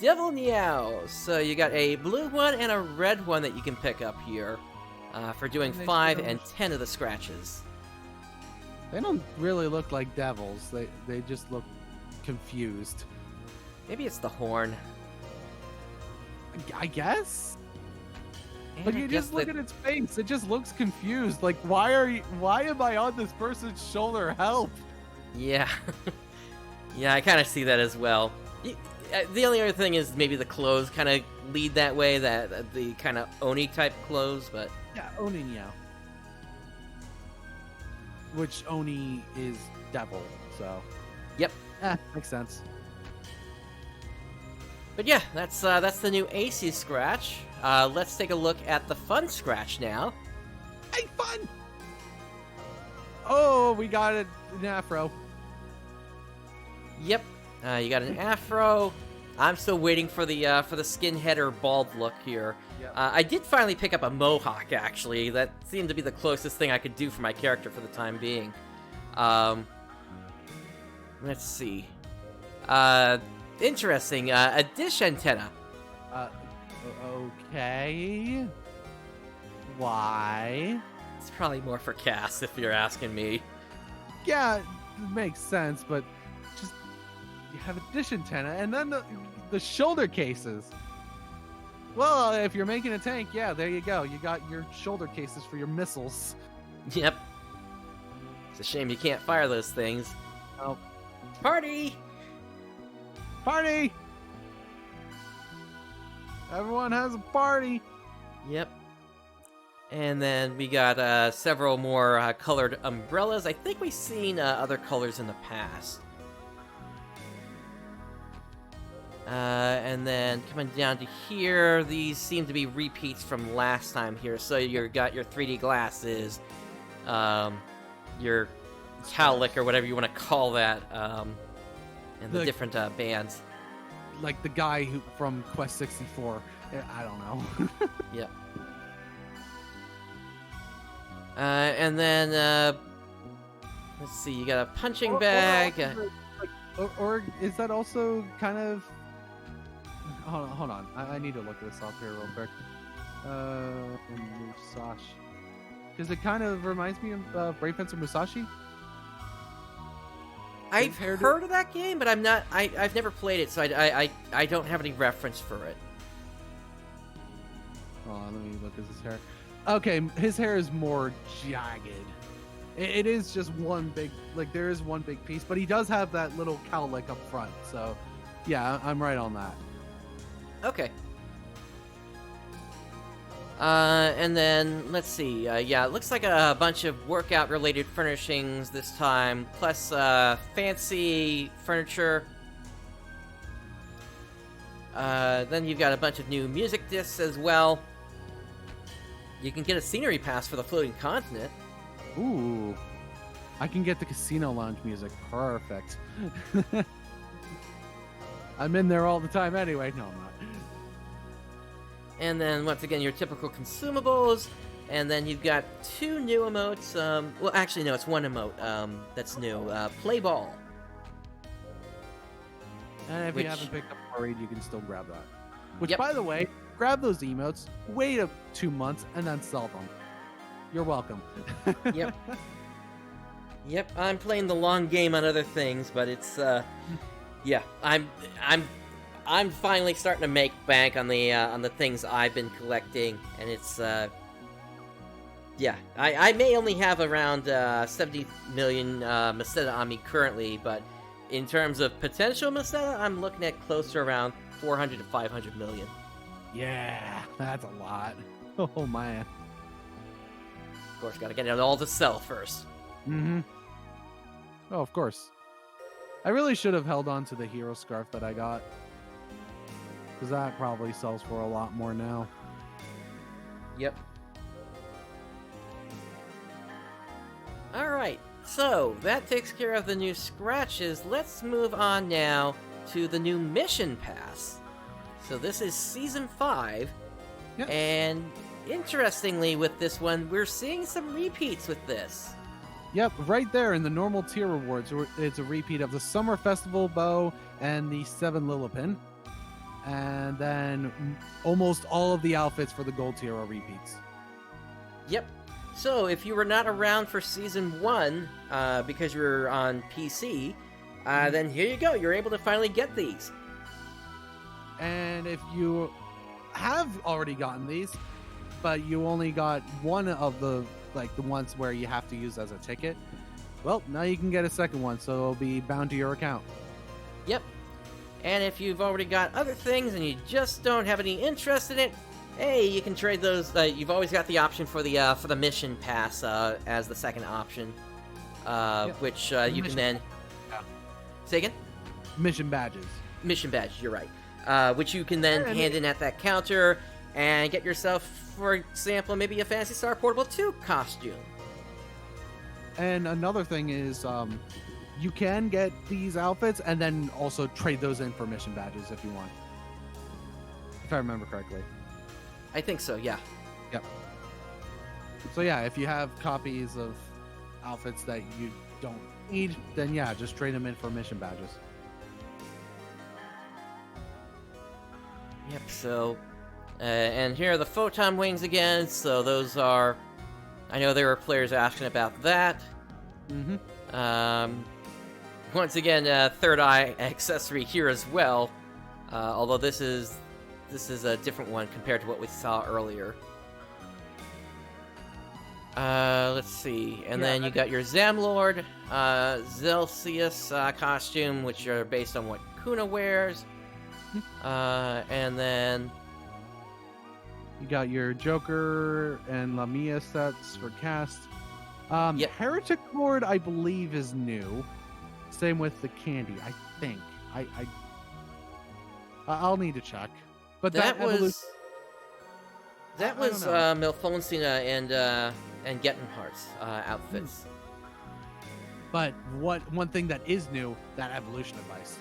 Devil Meows. So you got a blue one and a red one that you can pick up here for doing 5 and 10 of the scratches. They don't really look like devils. They just look confused. Maybe it's the horn. I guess. And But you just look at its face. It just looks confused. Like, why am I on this person's shoulder? Help! Yeah. Yeah, I kind of see that as well. The only other thing is maybe the clothes kind of lead that way, that the kind of Oni type clothes, but... Yeah, Oni Meow. Which Oni is devil, so... Yep. Makes sense. But yeah, that's the new AC Scratch. Let's take a look at the Fun Scratch now. Hey, fun! Oh, we got an afro. Yep, you got an afro. I'm still waiting for the skinhead or bald look here. Yep. I did finally pick up a mohawk, actually. That seemed to be the closest thing I could do for my character for the time being. Let's see. Interesting. A dish antenna. Okay. Why? It's probably more for Cass, if you're asking me. Yeah, it makes sense, but just you have a dish antenna and then the shoulder cases. Well, if you're making a tank, yeah, there you go. You got your shoulder cases for your missiles. Yep. It's a shame you can't fire those things. Oh. Party! Party! Everyone has a party. Yep. And then we got several more colored umbrellas. I think we've seen other colors in the past. And then coming down to here, these seem to be repeats from last time here. So you got your 3D glasses, your cowlick or whatever you want to call that, and the different bands. Like the guy from Quest 64. I don't know. Yep. And then, let's see, you got a punching bag. Or is that also kind of... Hold on. I need to look this up here real quick. Musashi. Because it kind of reminds me of Brave Fencer Musashi. I've heard of that game, but I've never played it, so I don't have any reference for it. Hold on, let me look at his hair. Okay, his hair is more jagged. It is just one big, like there is one big piece, but he does have that little cowlick up front. So, yeah, I'm right on that. Okay. And then, let's see, yeah, it looks like a bunch of workout-related furnishings this time, plus fancy furniture. Then you've got a bunch of new music discs as well. You can get a scenery pass for the floating continent. Ooh. I can get the casino lounge music. Perfect. I'm in there all the time anyway. No, I'm not. And then, once again, your typical consumables. And then you've got 2 new emotes. Well, actually, no, it's 1 emote that's new. Play ball. And if you haven't picked up Parade, you can still grab that. Which, Yep. by the way, grab those emotes, wait 2 months, and then sell them. You're welcome. Yep. Yep, I'm playing the long game on other things, but it's yeah, I'm finally starting to make bank on the things I've been collecting, and it's yeah, I may only have around 70 million Maseta on me currently, but in terms of potential Maseta, I'm looking at close to around 400 to 500 million. Yeah, that's a lot. Oh man. Of course, gotta get it all to sell first. Mm-hmm. Oh, of course. I really should have held on to the hero scarf that I got, because that probably sells for a lot more now. Yep. Alright, so that takes care of the new scratches. Let's move on now to the new mission pass. So this is Season 5, Yep. and interestingly with this one, we're seeing some repeats with this. Yep, right there in the normal tier rewards, it's a repeat of the Summer Festival bow and the 7 Lillipin. And then almost all of the outfits for the gold tier are repeats. Yep. So if you were not around for Season 1, because you're on PC, then here you go. You're able to finally get these. And if you have already gotten these, but you only got one of the ones where you have to use as a ticket, well, now you can get a second one, so it'll be bound to your account. Yep. And if you've already got other things and you just don't have any interest in it, hey, you can trade those. You've always got the option for the mission pass as the second option, which you can then. Yeah. Say again? Mission badges. Mission badge. You're right. Which you can then hand in at that counter and get yourself, for example, maybe a Phantasy Star Portable 2 costume. And another thing is, you can get these outfits and then also trade those in for mission badges if you want. If I remember correctly. I think so, yeah. Yep. So yeah, if you have copies of outfits that you don't need, then yeah, just trade them in for mission badges. Yep, so... and here are the Photon Wings again, so those are... I know there were players asking about that. Mm-hmm. Once again, third eye accessory here as well. Although this is a different one compared to what we saw earlier. Let's see. And then you got your Zamlord, Zelsius costume, which are based on what Kuna wears. And then... You got your Joker and Lamia sets for cast. Yep. Heretic Lord, I believe, is new. Same with the candy, I think. I'll need to check. But that was know. Milfonsina and Gettenhart's outfits. But one thing that is new, that evolution device,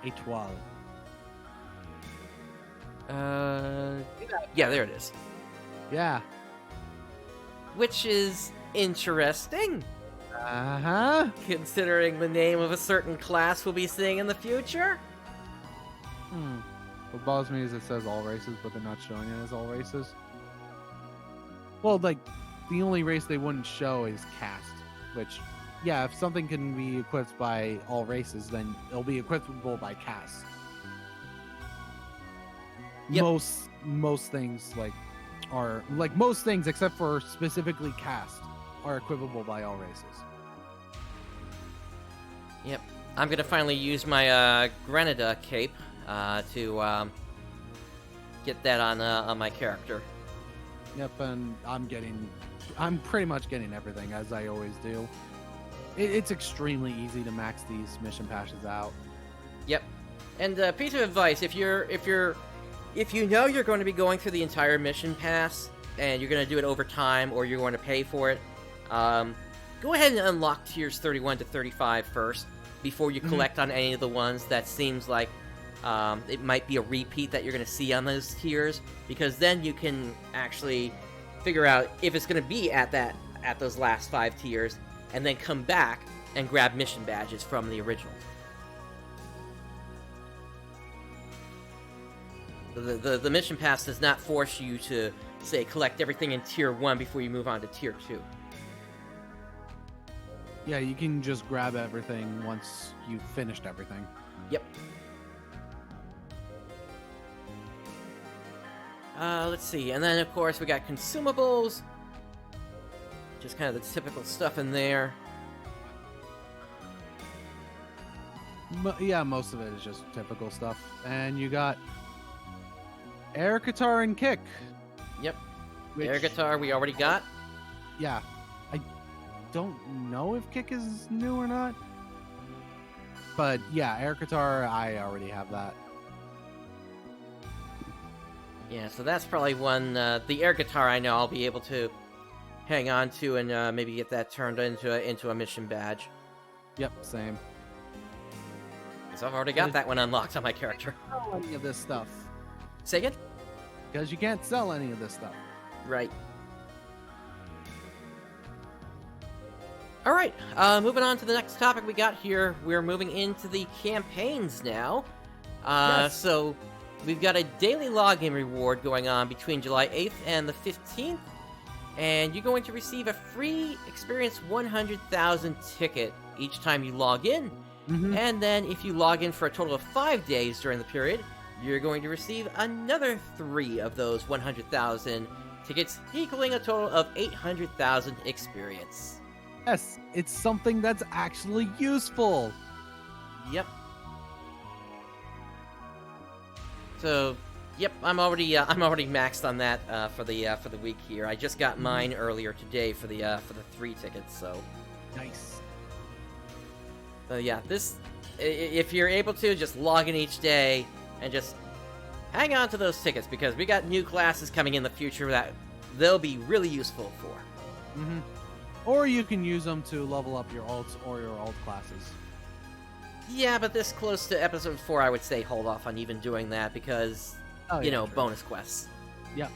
A12. Yeah, there it is. Yeah. Which is interesting, Uh-huh. considering the name of a certain class we'll be seeing in the future. What bothers me is it says all races, but they're not showing it as all races. Well, like, the only race they wouldn't show is caste, which, yeah, if something can be equipped by all races, then it'll be equipable by caste. Yep. Most things most things except for specifically caste are equipable by all races. Yep. I'm gonna finally use my Grenada cape to get that on my character. Yep, and I'm pretty much getting everything as I always do. It's extremely easy to max these mission passes out. Yep. And piece of advice: if you know you're going to be going through the entire mission pass and you're going to do it over time, or you're going to pay for it, go ahead and unlock tiers 31 to 35 first before you collect on any of the ones that seems like it might be a repeat that you're going to see on those tiers, because then you can actually figure out if it's going to be at those last 5 tiers, and then come back and grab mission badges from the originals. The mission pass does not force you to, say, collect everything in Tier 1 before you move on to Tier 2. Yeah, you can just grab everything once you've finished everything. Yep. Let's see. And then, of course, we got consumables. Just kind of the typical stuff in there. Yeah, most of it is just typical stuff. And you got air guitar and kick. Yep. Air guitar we already got. Yeah. I don't know if kick is new or not. But yeah, air guitar, I already have that. Yeah, so that's probably one. The air guitar I know I'll be able to hang on to and maybe get that turned into a mission badge. Yep, same. So I've already got that one unlocked on my character. Sell any of this stuff. Say again? Because you can't sell any of this stuff. Right. Alright, moving on to the next topic we got here. We're moving into the campaigns now. Yes. So we've got a daily login reward going on between July 8th and the 15th. And you're going to receive a free Experience 100,000 ticket each time you log in. Mm-hmm. And then if you log in for a total of 5 days during the period, you're going to receive another 3 of those 100,000 tickets, equaling a total of 800,000 experience. Yes, it's something that's actually useful. Yep. So, yep, I'm already maxed on that for the week here. I just got mine earlier today for the 3 tickets. So Nice. Yeah, if you're able to, just log in each day and just hang on to those tickets because we got new classes coming in the future that they'll be really useful for. Mm-hmm. Or you can use them to level up your alts or your alt classes. Yeah, but this close to episode 4, I would say hold off on even doing that because, true. bonus quests. Yeah.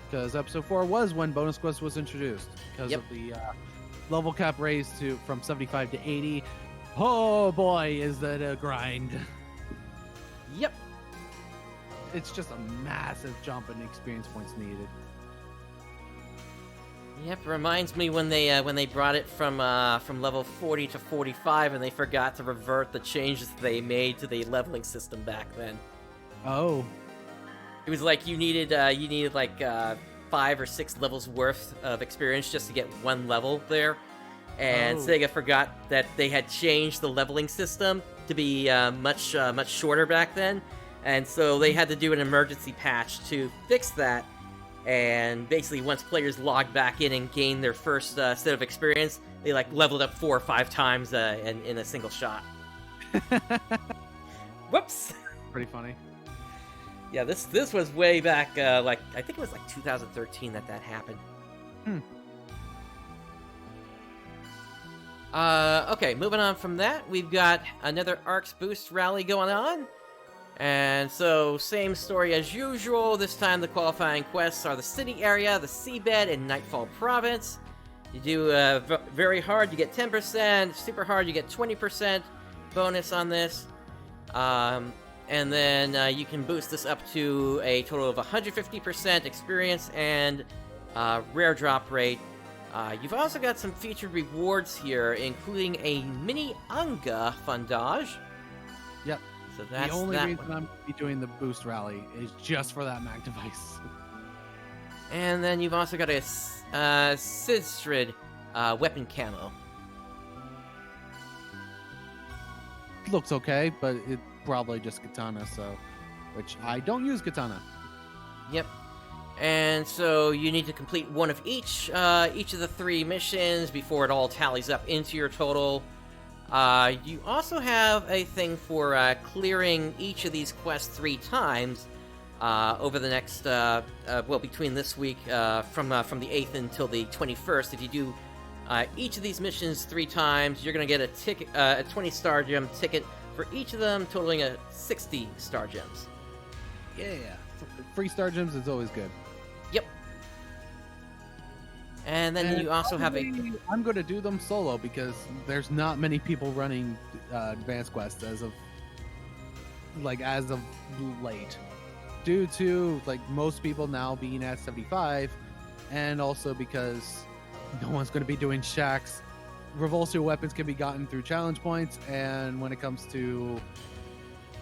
Because episode 4 was when bonus quest was introduced. Because of the level cap raised from 75 to 80. Oh boy, is that a grind. Yep. It's just a massive jump in experience points needed. Yep, reminds me when they brought it from level 40 to 45 and they forgot to revert the changes they made to the leveling system back then. Oh. It was like you needed like 5 or 6 levels worth of experience just to get 1 level there. And Sega forgot that they had changed the leveling system to be much shorter back then. And so they had to do an emergency patch to fix that. And basically, once players logged back in and gained their first set of experience, they leveled up 4 or 5 times in a single shot. Whoops! Pretty funny. Yeah, this was way back, I think it was 2013 that happened. Okay, moving on from that, we've got another ARKS boost rally going on. And so, same story as usual. This time the qualifying quests are the city area, the seabed, and Nightfall Province. You do very hard, you get 10%. Super hard, you get 20% bonus on this. And then you can boost this up to a total of 150% experience and rare drop rate. You've also got some featured rewards here, including a mini Unga fundage. Yep. So that's the only that reason one. I'm be doing the boost rally is just for that Mac device. And then you've also got a Sidstrid weapon camo. Looks okay, but it's probably just katana, which I don't use katana. Yep. And so you need to complete one of each of the 3 missions before it all tallies up into your total. You also have a thing for clearing each of these quests 3 times over the next, between this week from the 8th until the 21st. If you do each of these missions 3 times, you're going to get a ticket, a 20 star gem ticket for each of them, totaling 60 star gems. Yeah. Free star gems is always good. Yep. And then you also have a... I'm going to do them solo because there's not many people running Advanced Quest as of late. due to like most people now being at 75, and also because no one's going to be doing shacks. Revulsive weapons can be gotten through challenge points, and when it comes to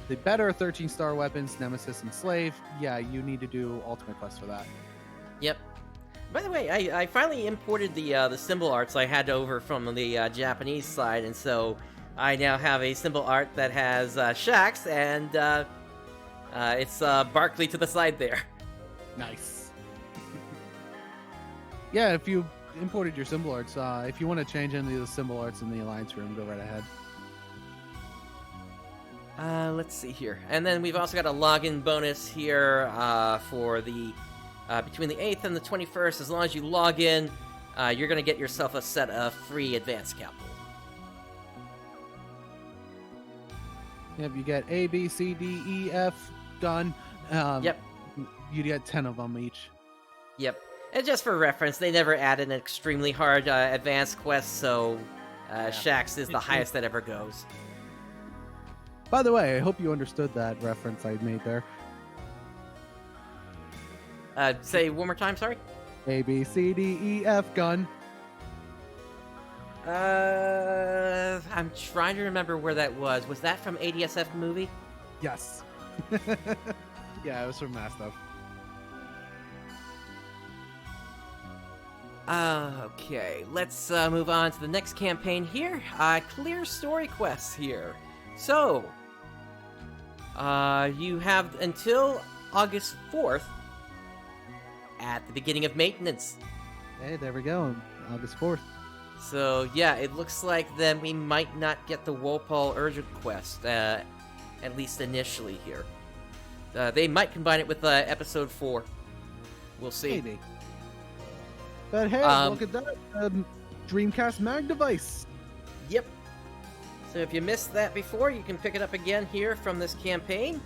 the better 13-star weapons, Nemesis and Slave, yeah, you need to do Ultimate Quest for that. Yep. By the way, I finally imported the symbol arts I had over from the Japanese side, and so I now have a symbol art that has Shax, and it's Barkley to the side there. Nice. Yeah, if you imported your symbol arts, if you want to change any of the symbol arts in the Alliance room, go right ahead. Let's see here. And then we've also got a login bonus here for the between the 8th and the 21st. As long as you log in, you're going to get yourself a set of free advanced scalpel. Yep, you get A, B, C, D, E, F gun. Yep. You get 10 of them each. Yep. And just for reference, they never added an extremely hard advanced quest, so Shax is the highest that ever goes. By the way, I hope you understood that reference I made there. Say one more time, sorry? A, B, C, D, E, F gun. I'm trying to remember where that was. Was that from ADSF movie? Yes. Yeah, it was from Mass Stuff. Okay, let's move on to the next campaign here. Clear story quests here. So, you have until August 4th at the beginning of maintenance. Hey, there we go. August 4th. So, yeah, it looks like then we might not get the Wolpal Urgent quest, at least initially here. They might combine it with episode 4. We'll see. Maybe. But hey, look at that. Dreamcast Mag device. Yep. So if you missed that before, you can pick it up again here from this campaign.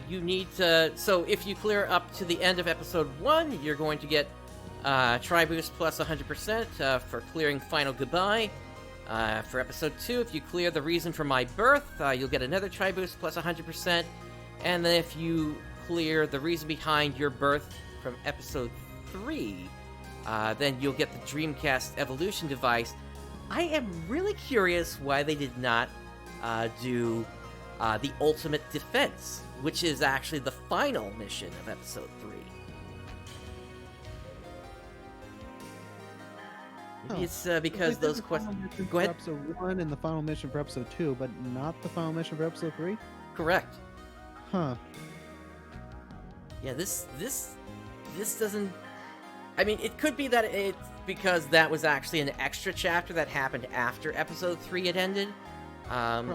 You need to... So if you clear up to the end of episode 1, you're going to get Tri-Boost plus 100% for clearing Final Goodbye. For episode 2, if you clear The Reason for My Birth, you'll get another Tri-Boost plus 100%. And then if you clear The Reason Behind Your Birth from episode 3, then you'll get the Dreamcast Evolution device. I am really curious why they did not do the Ultimate Defense, which is actually the final mission of episode 3. Maybe it's because those questions... Go ahead. Episode 1 and the final mission for episode 2, but not the final mission for episode 3? Correct. Huh. Yeah, this doesn't... I mean, it could be that it's because that was actually an extra chapter that happened after episode 3 had ended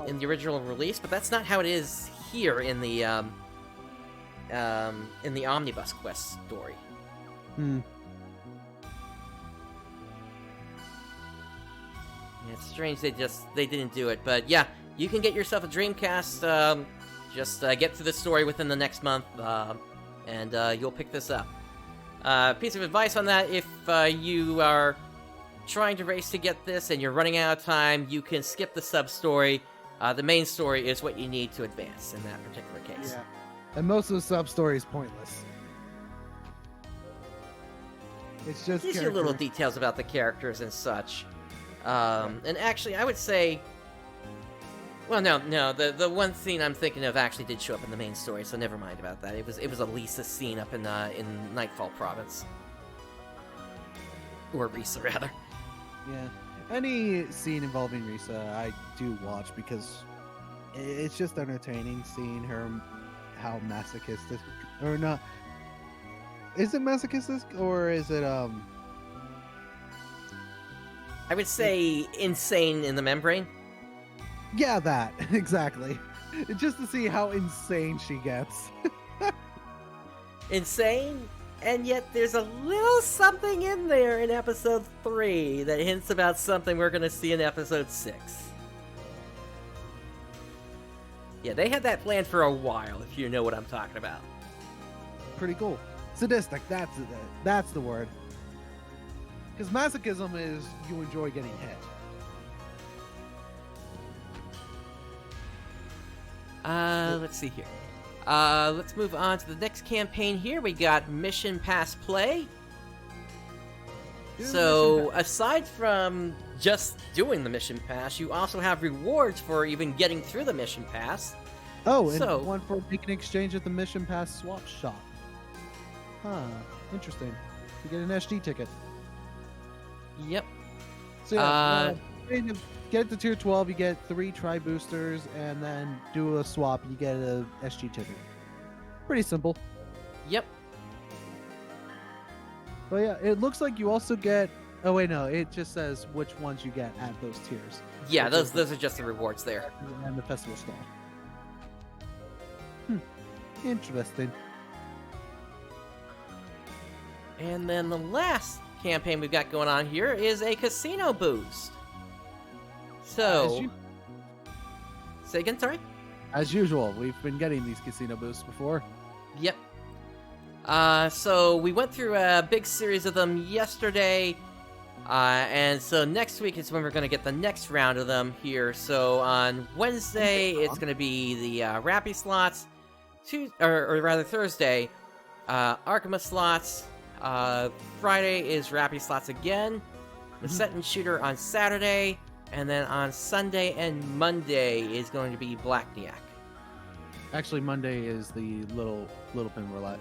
in the original release, but that's not how it is here in the Omnibus Quest story. Hmm. Yeah, it's strange they didn't do it, but yeah, you can get yourself a Dreamcast. Just get through the story within the next month, and you'll pick this up. Piece of advice on that, if you are trying to race to get this and you're running out of time, you can skip the sub-story. The main story is what you need to advance in that particular case. Yeah. And most of the sub-story is pointless. It's just gives you little details about the characters and such. And actually, I would say... Well, no, the one scene I'm thinking of actually did show up in the main story, so never mind about that. It was a Lisa scene up in Nightfall Province. Or Risa, rather. Yeah. Any scene involving Risa, I do watch because it's just entertaining seeing her, how masochistic, or not. Is it masochistic, or is it, I would say insane in the membrane. Yeah, that. Exactly. Just to see how insane she gets. Insane, and yet there's a little something in there in episode 3 that hints about something we're going to see in episode 6. Yeah, they had that planned for a while, if you know what I'm talking about. Pretty cool. Sadistic, that's the word. Because masochism is you enjoy getting hit. Let's see here. Let's move on to the next campaign here. We got Mission Pass Play. So, aside from just doing the Mission Pass, you also have rewards for even getting through the Mission Pass. Oh, and one for making exchange at the Mission Pass swap shop. Huh, interesting. You get an SG ticket. Yep. So yeah, get to tier 12, you get 3 tri boosters, and then do a swap, you get a SG ticket. Pretty simple. Yep. But yeah, it looks like you also get. Oh wait, no, it just says which ones you get at those tiers. Yeah, those are just the rewards there. And the festival stall. Interesting. And then the last campaign we've got going on here is a casino boost. So, say again, sorry? As usual, we've been getting these casino boosts before. Yep. So we went through a big series of them yesterday, and so next week is when we're going to get the next round of them here. So on Wednesday, it's going to be the Rappy slots, or rather Thursday, Arkema slots. Friday is Rappy slots again, the Set and Shooter on Saturday, and then on Sunday and Monday is going to be Blackniak. Actually, Monday is the little pin roulette.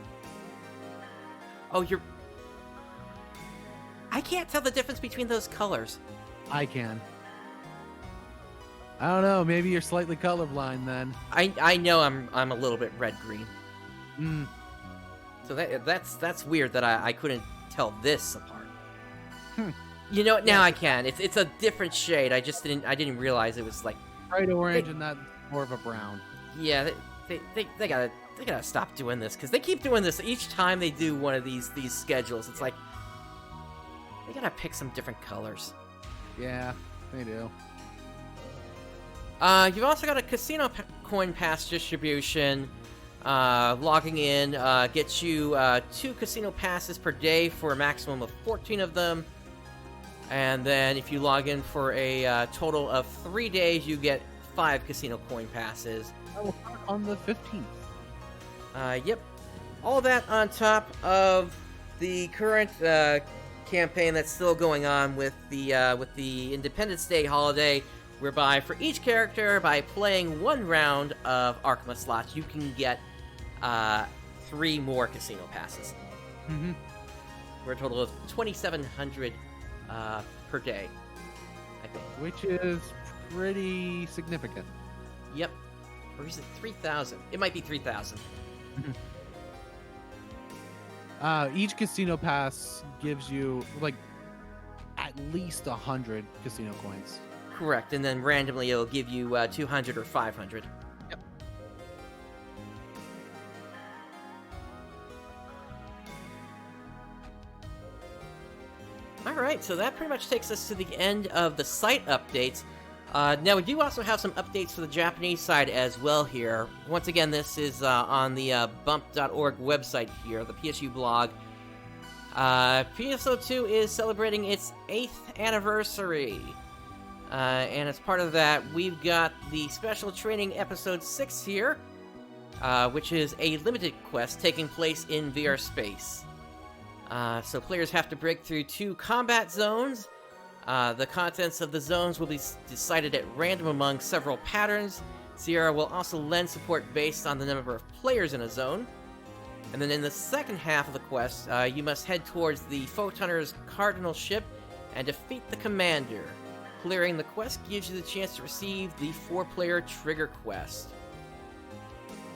Oh, I can't tell the difference between those colors. I can. I don't know. Maybe you're slightly colorblind then. I know I'm a little bit red-green. Hmm. So that's weird that I couldn't tell this apart. You know what? Now I can. It's a different shade. I didn't realize it was like bright orange and that more of a brown. Yeah, they gotta stop doing this because they keep doing this each time they do one of these schedules. It's like they gotta pick some different colors. Yeah, they do. You've also got a casino coin pass distribution. Logging in gets you 2 casino passes per day for a maximum of 14 of them. And then if you log in for a total of 3 days, you get 5 casino coin passes. I will start on the 15th. Yep. All that on top of the current campaign that's still going on with the Independence Day holiday, whereby for each character, by playing 1 round of Arkema slots, you can get 3 more casino passes. Mm-hmm. For a total of 2,700 per day, I think. Which is pretty significant. Yep. Or is it 3,000? It might be 3,000. Each casino pass gives you like at least 100 casino coins. Correct, and then randomly it'll give you 200 or 500. Yep. Alright, so that pretty much takes us to the end of the site updates. Now, we do also have some updates for the Japanese side as well here. Once again, this is on the bump.org website here, the PSU blog. PSO2 is celebrating its 8th anniversary. And as part of that, we've got the Special Training Episode 6 here, which is a limited quest taking place in VR space. So players have to break through 2 combat zones. The contents of the zones will be decided at random among several patterns. Sierra will also lend support based on the number of players in a zone. And then in the second half of the quest, you must head towards the Photoners' Cardinal ship and defeat the commander. Clearing the quest gives you the chance to receive the 4-player trigger quest.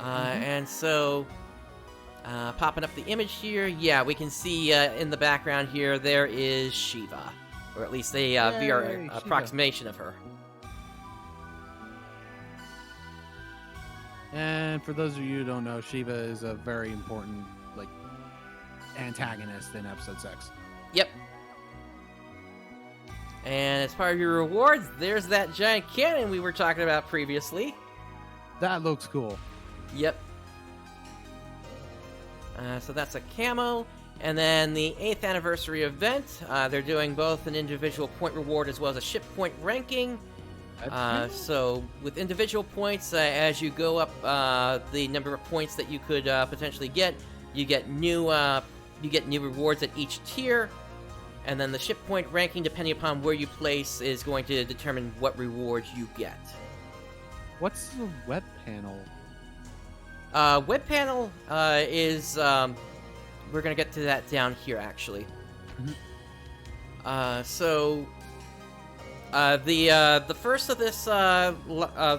And so, popping up the image here, yeah, we can see in the background here, there is Shiva. Or at least a VR Shiva. approximation of her. And for those of you who don't know, Shiva is a very important antagonist in episode 6. Yep. And as part of your rewards, there's that giant cannon we were talking about previously. That looks cool. Yep. So that's a camo. And then the 8th anniversary event, they're doing both an individual point reward as well as a ship point ranking. So with individual points, as you go up the number of points that you could potentially get, you get new rewards at each tier, and then the ship point ranking, depending upon where you place, is going to determine what rewards you get. What's the web panel? Web panel is we're gonna get to that down here actually. So the first of this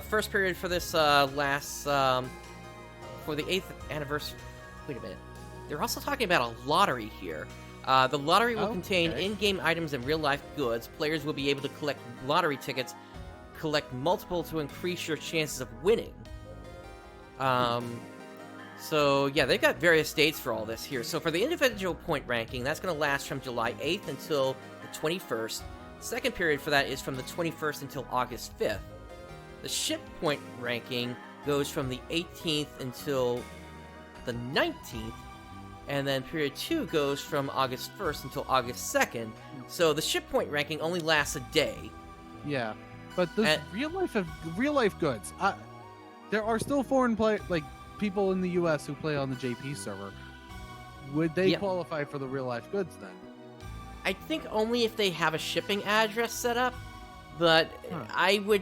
first period for this lasts for the 8th anniversary. Wait a minute. They're also talking about a lottery here. The lottery will contain in-game items and real-life goods. Players will be able to collect lottery tickets, collect multiple to increase your chances of winning. So yeah, they've got various dates for all this here. So for the individual point ranking, that's going to last from July 8th until the 21st. Second period for that is from the 21st until August 5th. The ship point ranking goes from the 18th until the 19th. And then period 2 goes from August 1st until August 2nd. So the ship point ranking only lasts a day. Yeah, but the real life goods. There are still foreign people in the U.S. who play on the JP server. Would they qualify for the real life goods then? I think only if they have a shipping address set up, but I would,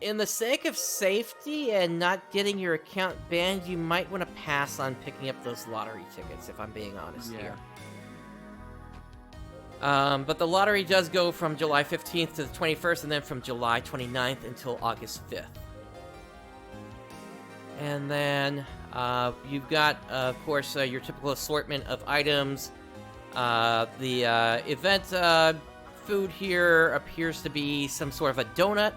in the sake of safety and not getting your account banned, you might want to pass on picking up those lottery tickets, if I'm being honest here. But the lottery does go from July 15th to the 21st, and then from July 29th until August 5th. And then you've got, of course, your typical assortment of items. The event food here appears to be some sort of a donut.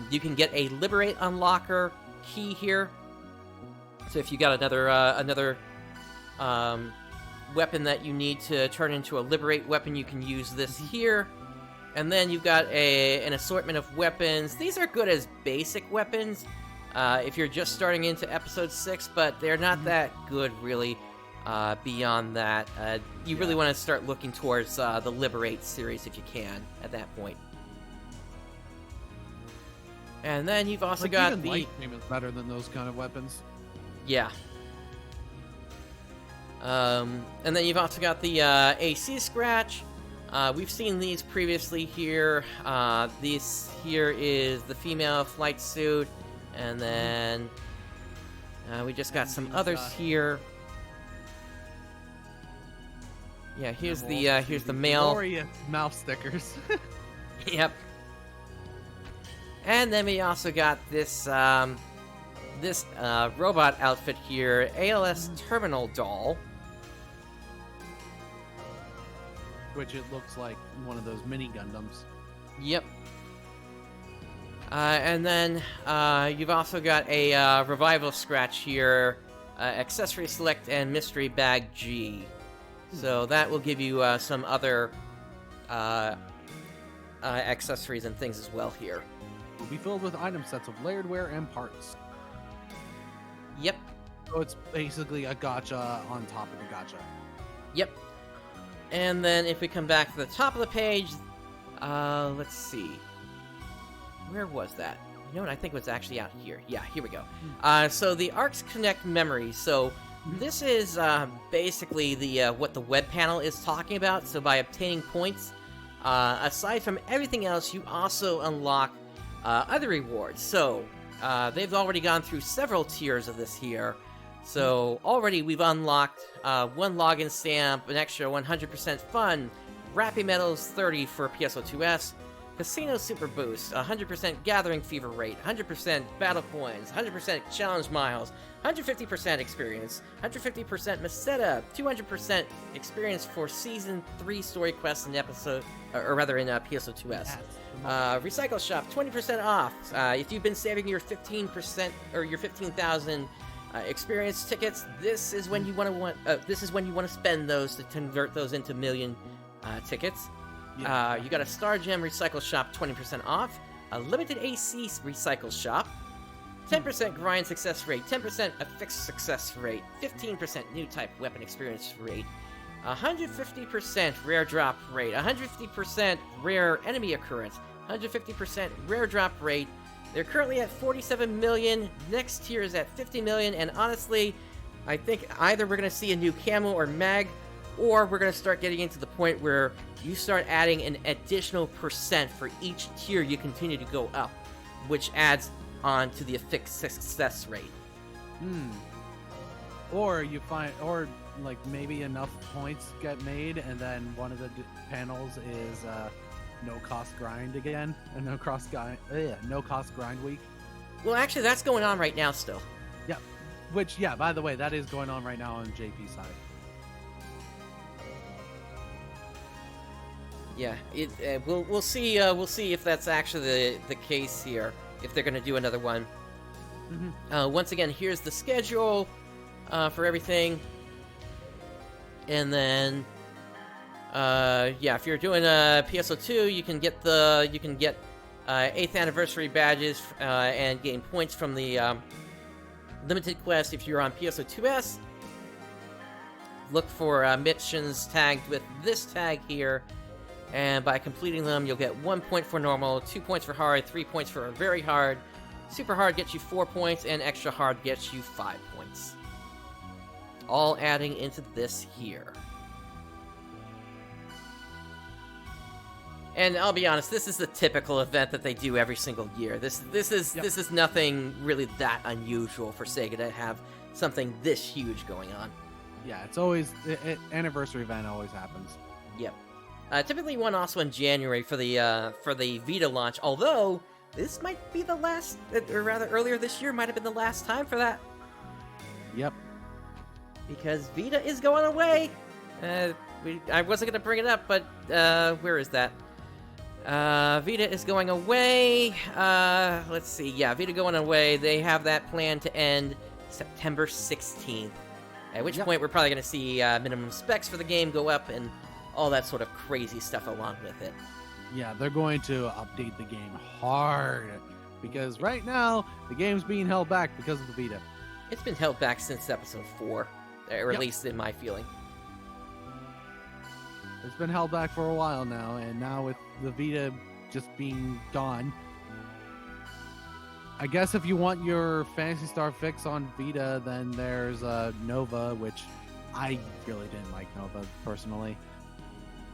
You can get a Liberate Unlocker key here. So if you got another weapon that you need to turn into a Liberate weapon, you can use this here. And then you've got an assortment of weapons. These are good as basic weapons if you're just starting into Episode 6, but they're not that good, really, beyond that. You really want to start looking towards the Liberate series if you can at that point. And then you've also got even light beam is better than those kind of weapons. Yeah. And then you've also got the AC Scratch. We've seen these previously here. This here is the female flight suit. And then we just got some others here. Yeah, here's the male. Glorious mouth stickers. Yep. And then we also got this robot outfit here, ALS Terminal Doll. Which it looks like one of those mini Gundams. Yep. And then you've also got a Revival Scratch here, Accessory Select and Mystery Bag G. So that will give you some other accessories and things as well here. Will be filled with item sets of layered wear and parts. Yep. So it's basically a gacha on top of a gacha. Yep. And then if we come back to the top of the page, let's see. Where was that? You know what? I think it was actually out here. Yeah, here we go. So the ARKS Connect memory. So this is basically the what the web panel is talking about. So by obtaining points, aside from everything else, you also unlock other rewards. So they've already gone through several tiers of this here. So already we've unlocked one login stamp, an extra 100% fun, Rappy Medals 30 for PSO2S, Casino Super Boost, 100% Gathering Fever Rate, 100% Battle Coins, 100% Challenge Miles, 150% Experience, 150% Meseta, 200% Experience for Season 3 Story Quests in episode, or rather in PSO2S. Recycle Shop, 20% off. If you've been saving your 15% or your 15,000 experience tickets, this is when you want to spend those to convert those into million tickets. You got a Star Gem Recycle Shop, 20% off. A limited AC Recycle Shop, 10% grind success rate, 10% affixed success rate, 15% new type weapon experience rate, 150% rare drop rate, 150% rare enemy occurrence, 150% rare drop rate. They're currently at 47 million. Next tier is at 50 million. And honestly, I think either we're going to see a new camo or mag, or we're going to start getting into the point where you start adding an additional percent for each tier you continue to go up, which adds on to the fixed success rate. Or you find, or like maybe enough points get made, and then one of the panels is no cost grind again, and no cost grind week. Well, actually, that's going on right now still. Yeah, which by the way, that is going on right now on JP side. Yeah, we'll see if that's actually the case here, if they're going to do another one. Once again, here's the schedule for everything, and then if you're doing a PSO2, you can get 8th anniversary badges and gain points from the limited quest. If you're on PSO2S, look for missions tagged with this tag here. And by completing them, you'll get 1 point for normal, 2 points for hard, 3 points for very hard. Super hard gets you 4 points, and extra hard gets you 5 points. All adding into this here. And I'll be honest, this is the typical event that they do every single year. This is nothing really that unusual for Sega to have something this huge going on. Yeah, it's always anniversary event always happens. Yep. Typically one also in January for the Vita launch, although this might be the last, or rather earlier this year might have been the last time for that. Yep. Because Vita is going away. I wasn't going to bring it up, but where is that? Vita is going away. Let's see. Yeah, Vita going away. They have that plan to end September 16th, at which point we're probably going to see minimum specs for the game go up and all that sort of crazy stuff along with it. Yeah, they're going to update the game hard, because right now the game's being held back because of the Vita. It's been held back since episode 4, or at least in my feeling. It's been held back for a while now, and now with the Vita just being gone, I guess if you want your Phantasy Star fix on Vita, then there's Nova, which I really didn't like Nova personally.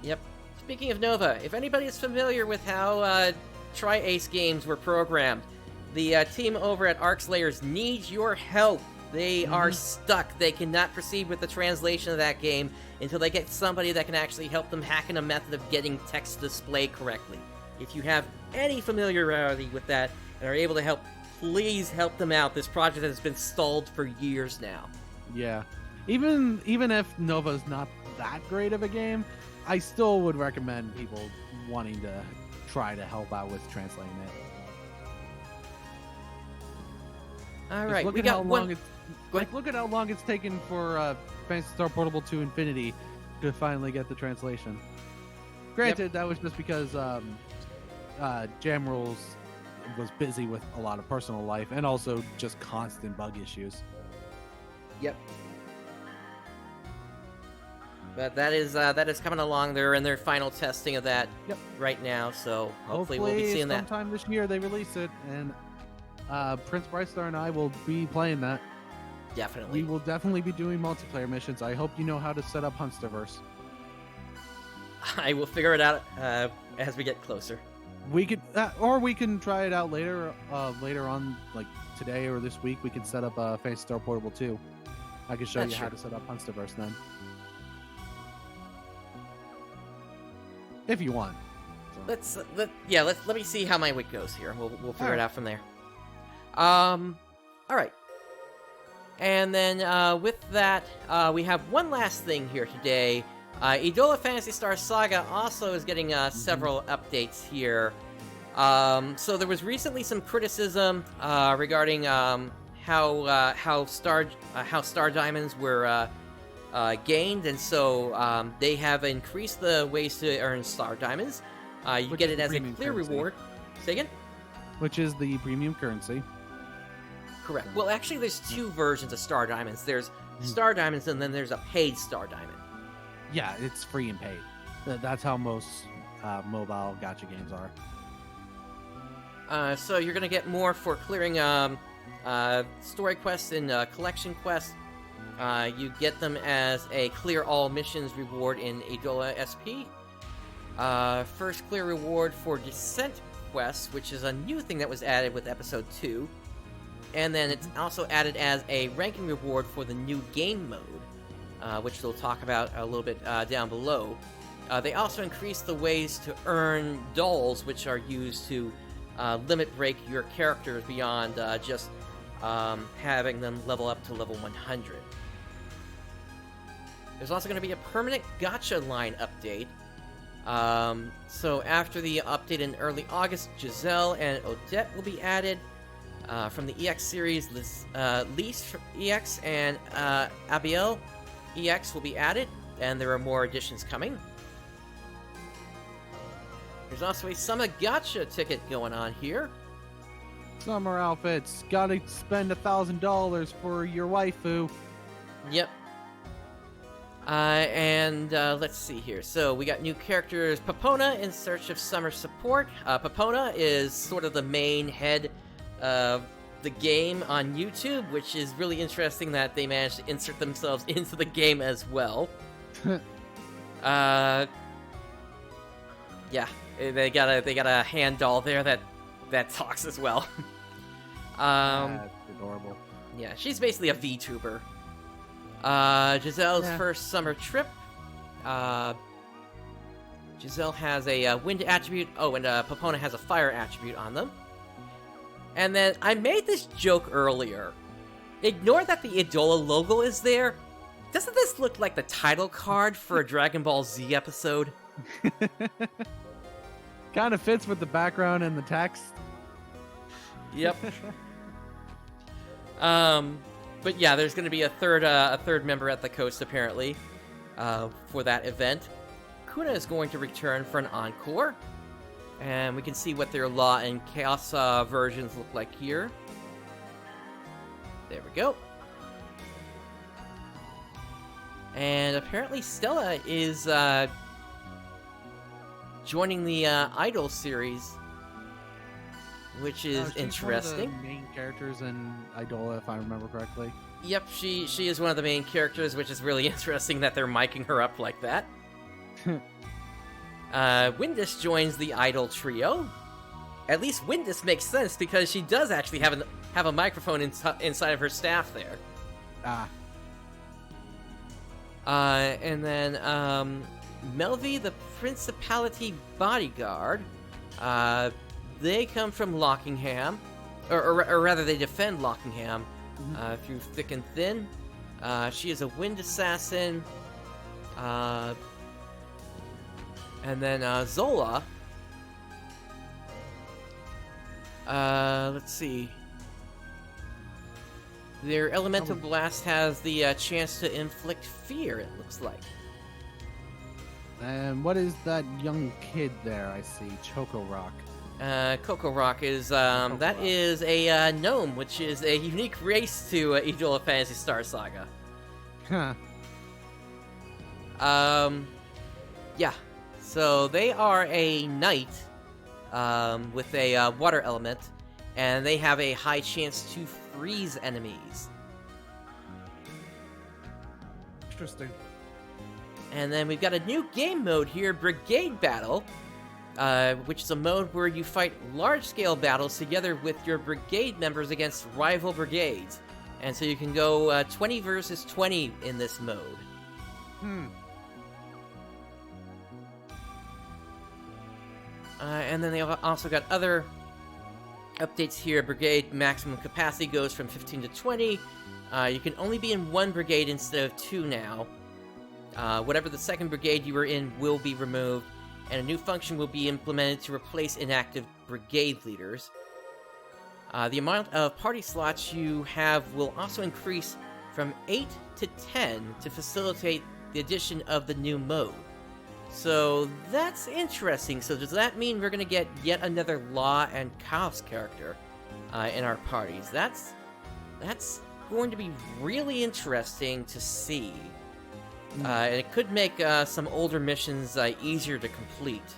Yep. Speaking of Nova, if anybody is familiar with how Tri-Ace games were programmed, the team over at ARKS Layers needs your help. They are stuck. They cannot proceed with the translation of that game until they get somebody that can actually help them hack in a method of getting text to display correctly. If you have any familiarity with that and are able to help, please help them out. This project has been stalled for years now. Yeah. Even if Nova's not that great of a game, I still would recommend people wanting to try to help out with translating it. All right, look at how long it's taken for Phantasy Star Portable 2 Infinity to finally get the translation. Granted, that was just because Jam Rules was busy with a lot of personal life and also just constant bug issues. Yep. But that is coming along. They're in their final testing of that right now, so hopefully we'll be seeing that sometime this year. They release it, and PrinceBrightstar and I will be playing that. Definitely. We will definitely be doing multiplayer missions. I hope you know how to set up Hunsterverse. I will figure it out as we get closer. We could, or we can try it out later on, like today or this week. We can set up Phantasy Star Portable 2. I can show you how to set up Hunsterverse then. If you want. So. Let me see how my week goes here. We'll figure it out from there. All right. And then with that, we have one last thing here today. Idola Phantasy Star Saga also is getting several updates here. So there was recently some criticism regarding how star diamonds were gained, and so they have increased the ways to earn star diamonds. You get it as a clear reward. Say again? Which is the premium currency. Correct. Well, actually, there's two versions of star diamonds. There's star diamonds, and then there's a paid star diamond. Yeah, it's free and paid. That's how most mobile gacha games are. So you're gonna get more for clearing story quests and collection quests. You get them as a clear all missions reward in Idola SP. First clear reward for Descent quests, which is a new thing that was added with Episode 2. And then it's also added as a ranking reward for the new game mode, which we'll talk about a little bit down below. They also increased the ways to earn dulls, which are used to limit break your characters beyond just having them level up to level 100. There's also going to be a permanent gacha line update. So after the update in early August, Giselle and Odette will be added. From the EX series, Lise EX and Abiel EX will be added, and there are more additions coming. There's also a Summer Gacha ticket going on here. Summer outfits. Gotta spend $1,000 for your waifu. Yep. And let's see here. So we got new characters. Papona in search of summer support. Papona is sort of the main head of the game on YouTube, which is really interesting that they managed to insert themselves into the game as well. Yeah, they got a hand doll there that talks as well. That's adorable. Yeah, she's basically a VTuber. Giselle's first summer trip. Giselle has a wind attribute. Oh, and Papona has a fire attribute on them. And then I made this joke earlier. Ignore that the Idola logo is there. Doesn't this look like the title card for a Dragon Ball Z episode? Kind of fits with the background and the text. Yep. But yeah, there's going to be a third member at the coast apparently for that event. Kuna is going to return for an encore, and we can see what their Law and Chaos versions look like here. There we go. And apparently Stella is joining the Idol series, which is interesting. One of the main characters in Idola, if I remember correctly. Yep, she is one of the main characters, which is really interesting that they're miking her up like that. Windus joins the Idol trio. At least Windus makes sense because she does actually have a microphone inside of her staff there. And then Melvi, the Principality Bodyguard. They come from Lockingham, or rather, they defend Lockingham through thick and thin. She is a wind assassin. And then Zola. Let's see. Their elemental blast has the chance to inflict fear, it looks like. And what is that young kid there I see? Choco Rock. Coco Rock is, that is a gnome, which is a unique race to Idola Phantasy Star Saga. Huh. Yeah. So they are a knight, with a water element, and they have a high chance to freeze enemies. Interesting. And then we've got a new game mode here, Brigade Battle, which is a mode where you fight large-scale battles together with your brigade members against rival brigades. And so you can go 20 versus 20 in this mode. And then they also got other updates here. Brigade maximum capacity goes from 15 to 20. You can only be in one brigade instead of two now. Whatever the second brigade you were in will be removed, and a new function will be implemented to replace inactive brigade leaders. The amount of party slots you have will also increase from 8 to 10 to facilitate the addition of the new mode. So that's interesting. So does that mean we're going to get yet another Law and Chaos character in our parties? That's going to be really interesting to see. And it could make some older missions easier to complete.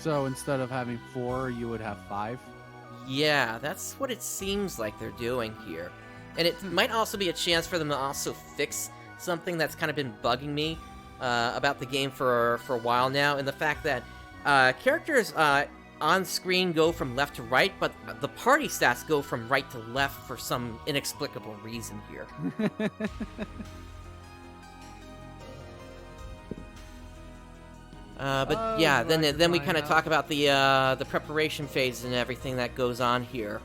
So instead of having 4, you would have 5. Yeah, that's what it seems like they're doing here. And it might also be a chance for them to also fix something that's kind of been bugging me about the game for a while now, and the fact that characters on screen go from left to right, but the party stats go from right to left for some inexplicable reason here. But yeah, then we kind of talk about the preparation phase and everything that goes on here.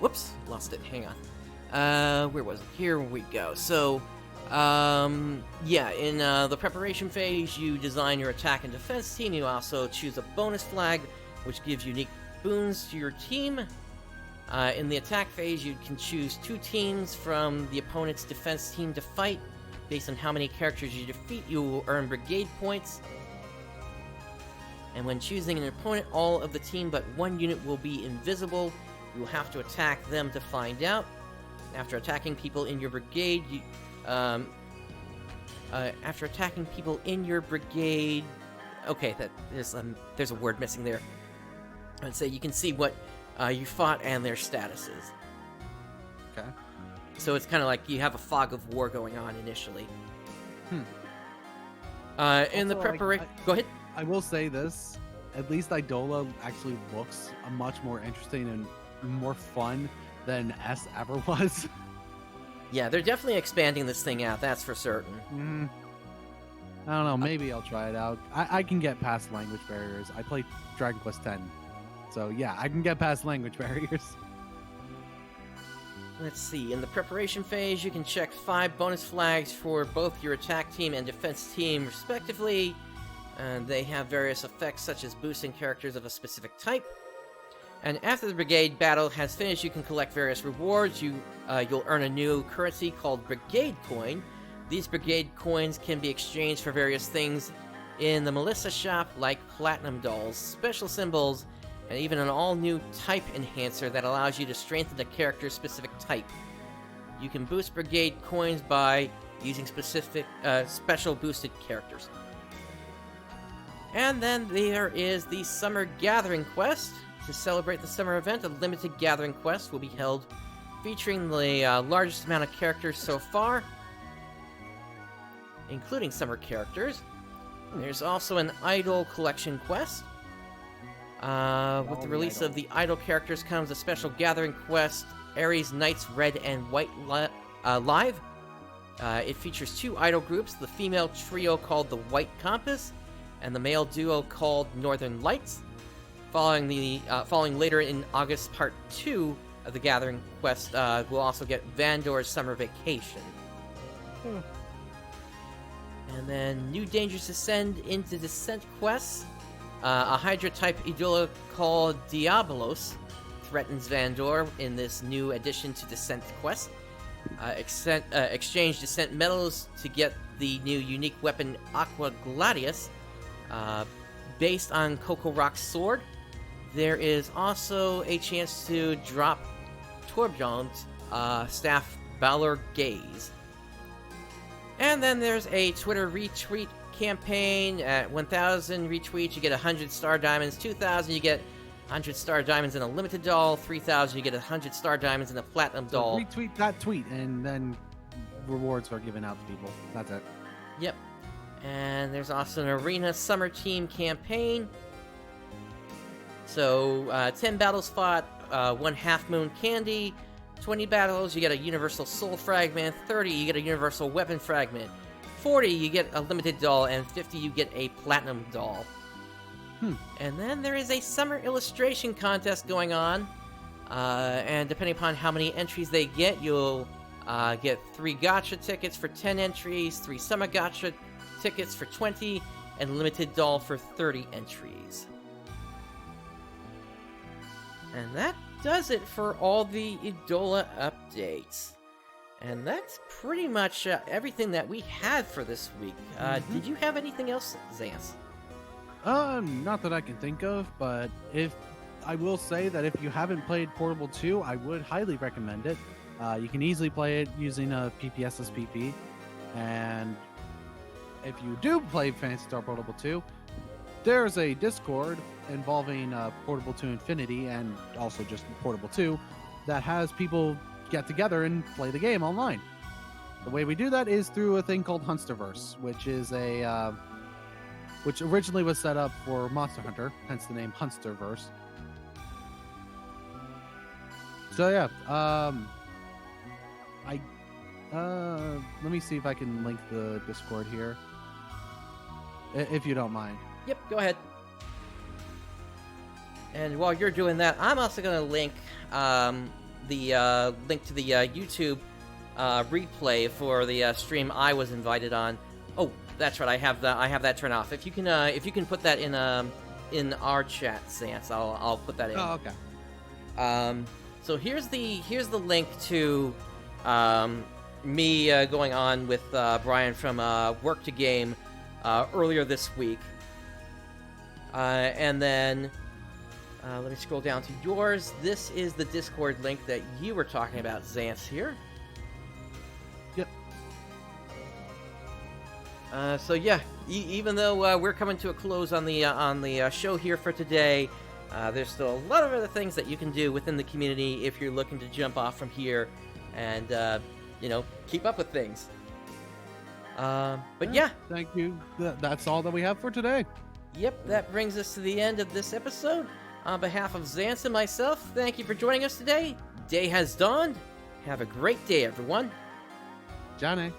Whoops, lost it. Hang on. Where was it? Here we go. So, yeah, in the preparation phase, you design your attack and defense team. You also choose a bonus flag, which gives unique boons to your team. In the attack phase, you can choose 2 teams from the opponent's defense team to fight. Based on how many characters you defeat, you will earn brigade points. And when choosing an opponent, all of the team but 1 unit will be invisible. You will have to attack them to find out. After attacking people in your brigade, okay, there's a word missing there. I'd say you can see what you fought and their statuses. Okay. So it's kind of like you have a fog of war going on initially. In the preparation, go ahead. I will say this: at least Idola actually looks much more interesting and more fun than S ever was. Yeah, they're definitely expanding this thing out, that's for certain. I don't know, maybe I'll try it out. I can get past language barriers. I played Dragon Quest X, so yeah, I can get past language barriers. Let's see, in the preparation phase, you can check 5 bonus flags for both your attack team and defense team, respectively. They have various effects, such as boosting characters of a specific type. And after the Brigade Battle has finished, you can collect various rewards. You'll earn a new currency called Brigade Coin. These Brigade Coins can be exchanged for various things in the Melissa shop, like Platinum Dolls, special symbols, and even an all-new type enhancer that allows you to strengthen a character's specific type. You can boost Brigade Coins by using special boosted characters. And then there is the Summer Gathering Quest. To celebrate the summer event, a limited gathering quest will be held featuring the largest amount of characters so far, including summer characters. There's also an Idol collection quest. With the release of the Idol characters comes a special gathering quest, Ares Knights Red and White Live. It features 2 Idol groups, the female trio called the White Compass, and the male duo called Northern Lights. Following later in August, Part 2 of the Gathering Quest, we'll also get Vandor's Summer Vacation. And then new dangers descend into Descent quests. A Hydra-type Idola called Diabolos threatens Vandor in this new addition to Descent quest. Exchange Descent medals to get the new unique weapon Aqua Gladius, based on Coco Rock's sword. There is also a chance to drop Torbjorn's staff Balor Gaze. And then there's a Twitter retweet campaign. At 1,000 retweets, you get 100 star diamonds. 2,000, you get 100 star diamonds in a limited doll. 3,000, you get 100 star diamonds in a platinum doll. Retweet that tweet, and then rewards are given out to people. That's it. Yep. And there's also an Arena Summer Team campaign. So, 10 battles fought, 1 Half Moon Candy. 20 battles, you get a Universal Soul Fragment. 30, you get a Universal Weapon Fragment. 40, you get a limited doll. And 50, you get a Platinum doll. And then there is a Summer Illustration Contest going on. And depending upon how many entries they get, you'll get 3 Gacha tickets for 10 entries, 3 Summer Gacha tickets for 20, and limited doll for 30 entries. And that does it for all the Idola updates. And that's pretty much everything that we had for this week. Did you have anything else, Zance? Not that I can think of, but I will say that if you haven't played Portable 2, I would highly recommend it. You can easily play it using a PPSSPP. And if you do play Phantasy Star Portable 2, there's a Discord involving Portable 2 Infinity and also just Portable 2 that has people get together and play the game online. The way we do that is through a thing called Hunsterverse, which is which originally was set up for Monster Hunter, hence the name Hunsterverse. So yeah, let me see if I can link the Discord here, if you don't mind. Yep, go ahead. And while you're doing that, I'm also going to link the link to the YouTube replay for the stream I was invited on. Oh, that's right. I have that turned off. If you can put that in our chat, Zance, I'll put that in. Oh, okay. So here's the link to me going on with Brian from Work to Game earlier this week, and then let me scroll down to yours. This is the Discord link that you were talking about, Zance, here. Yep. So yeah, even though we're coming to a close on the show here for today, there's still a lot of other things that you can do within the community if you're looking to jump off from here and keep up with things. But yeah, thank you. That's all that we have for today. Yep, that brings us to the end of this episode. On behalf of Zance and myself, thank you for joining us today. Day has dawned. Have a great day, everyone. Johnny.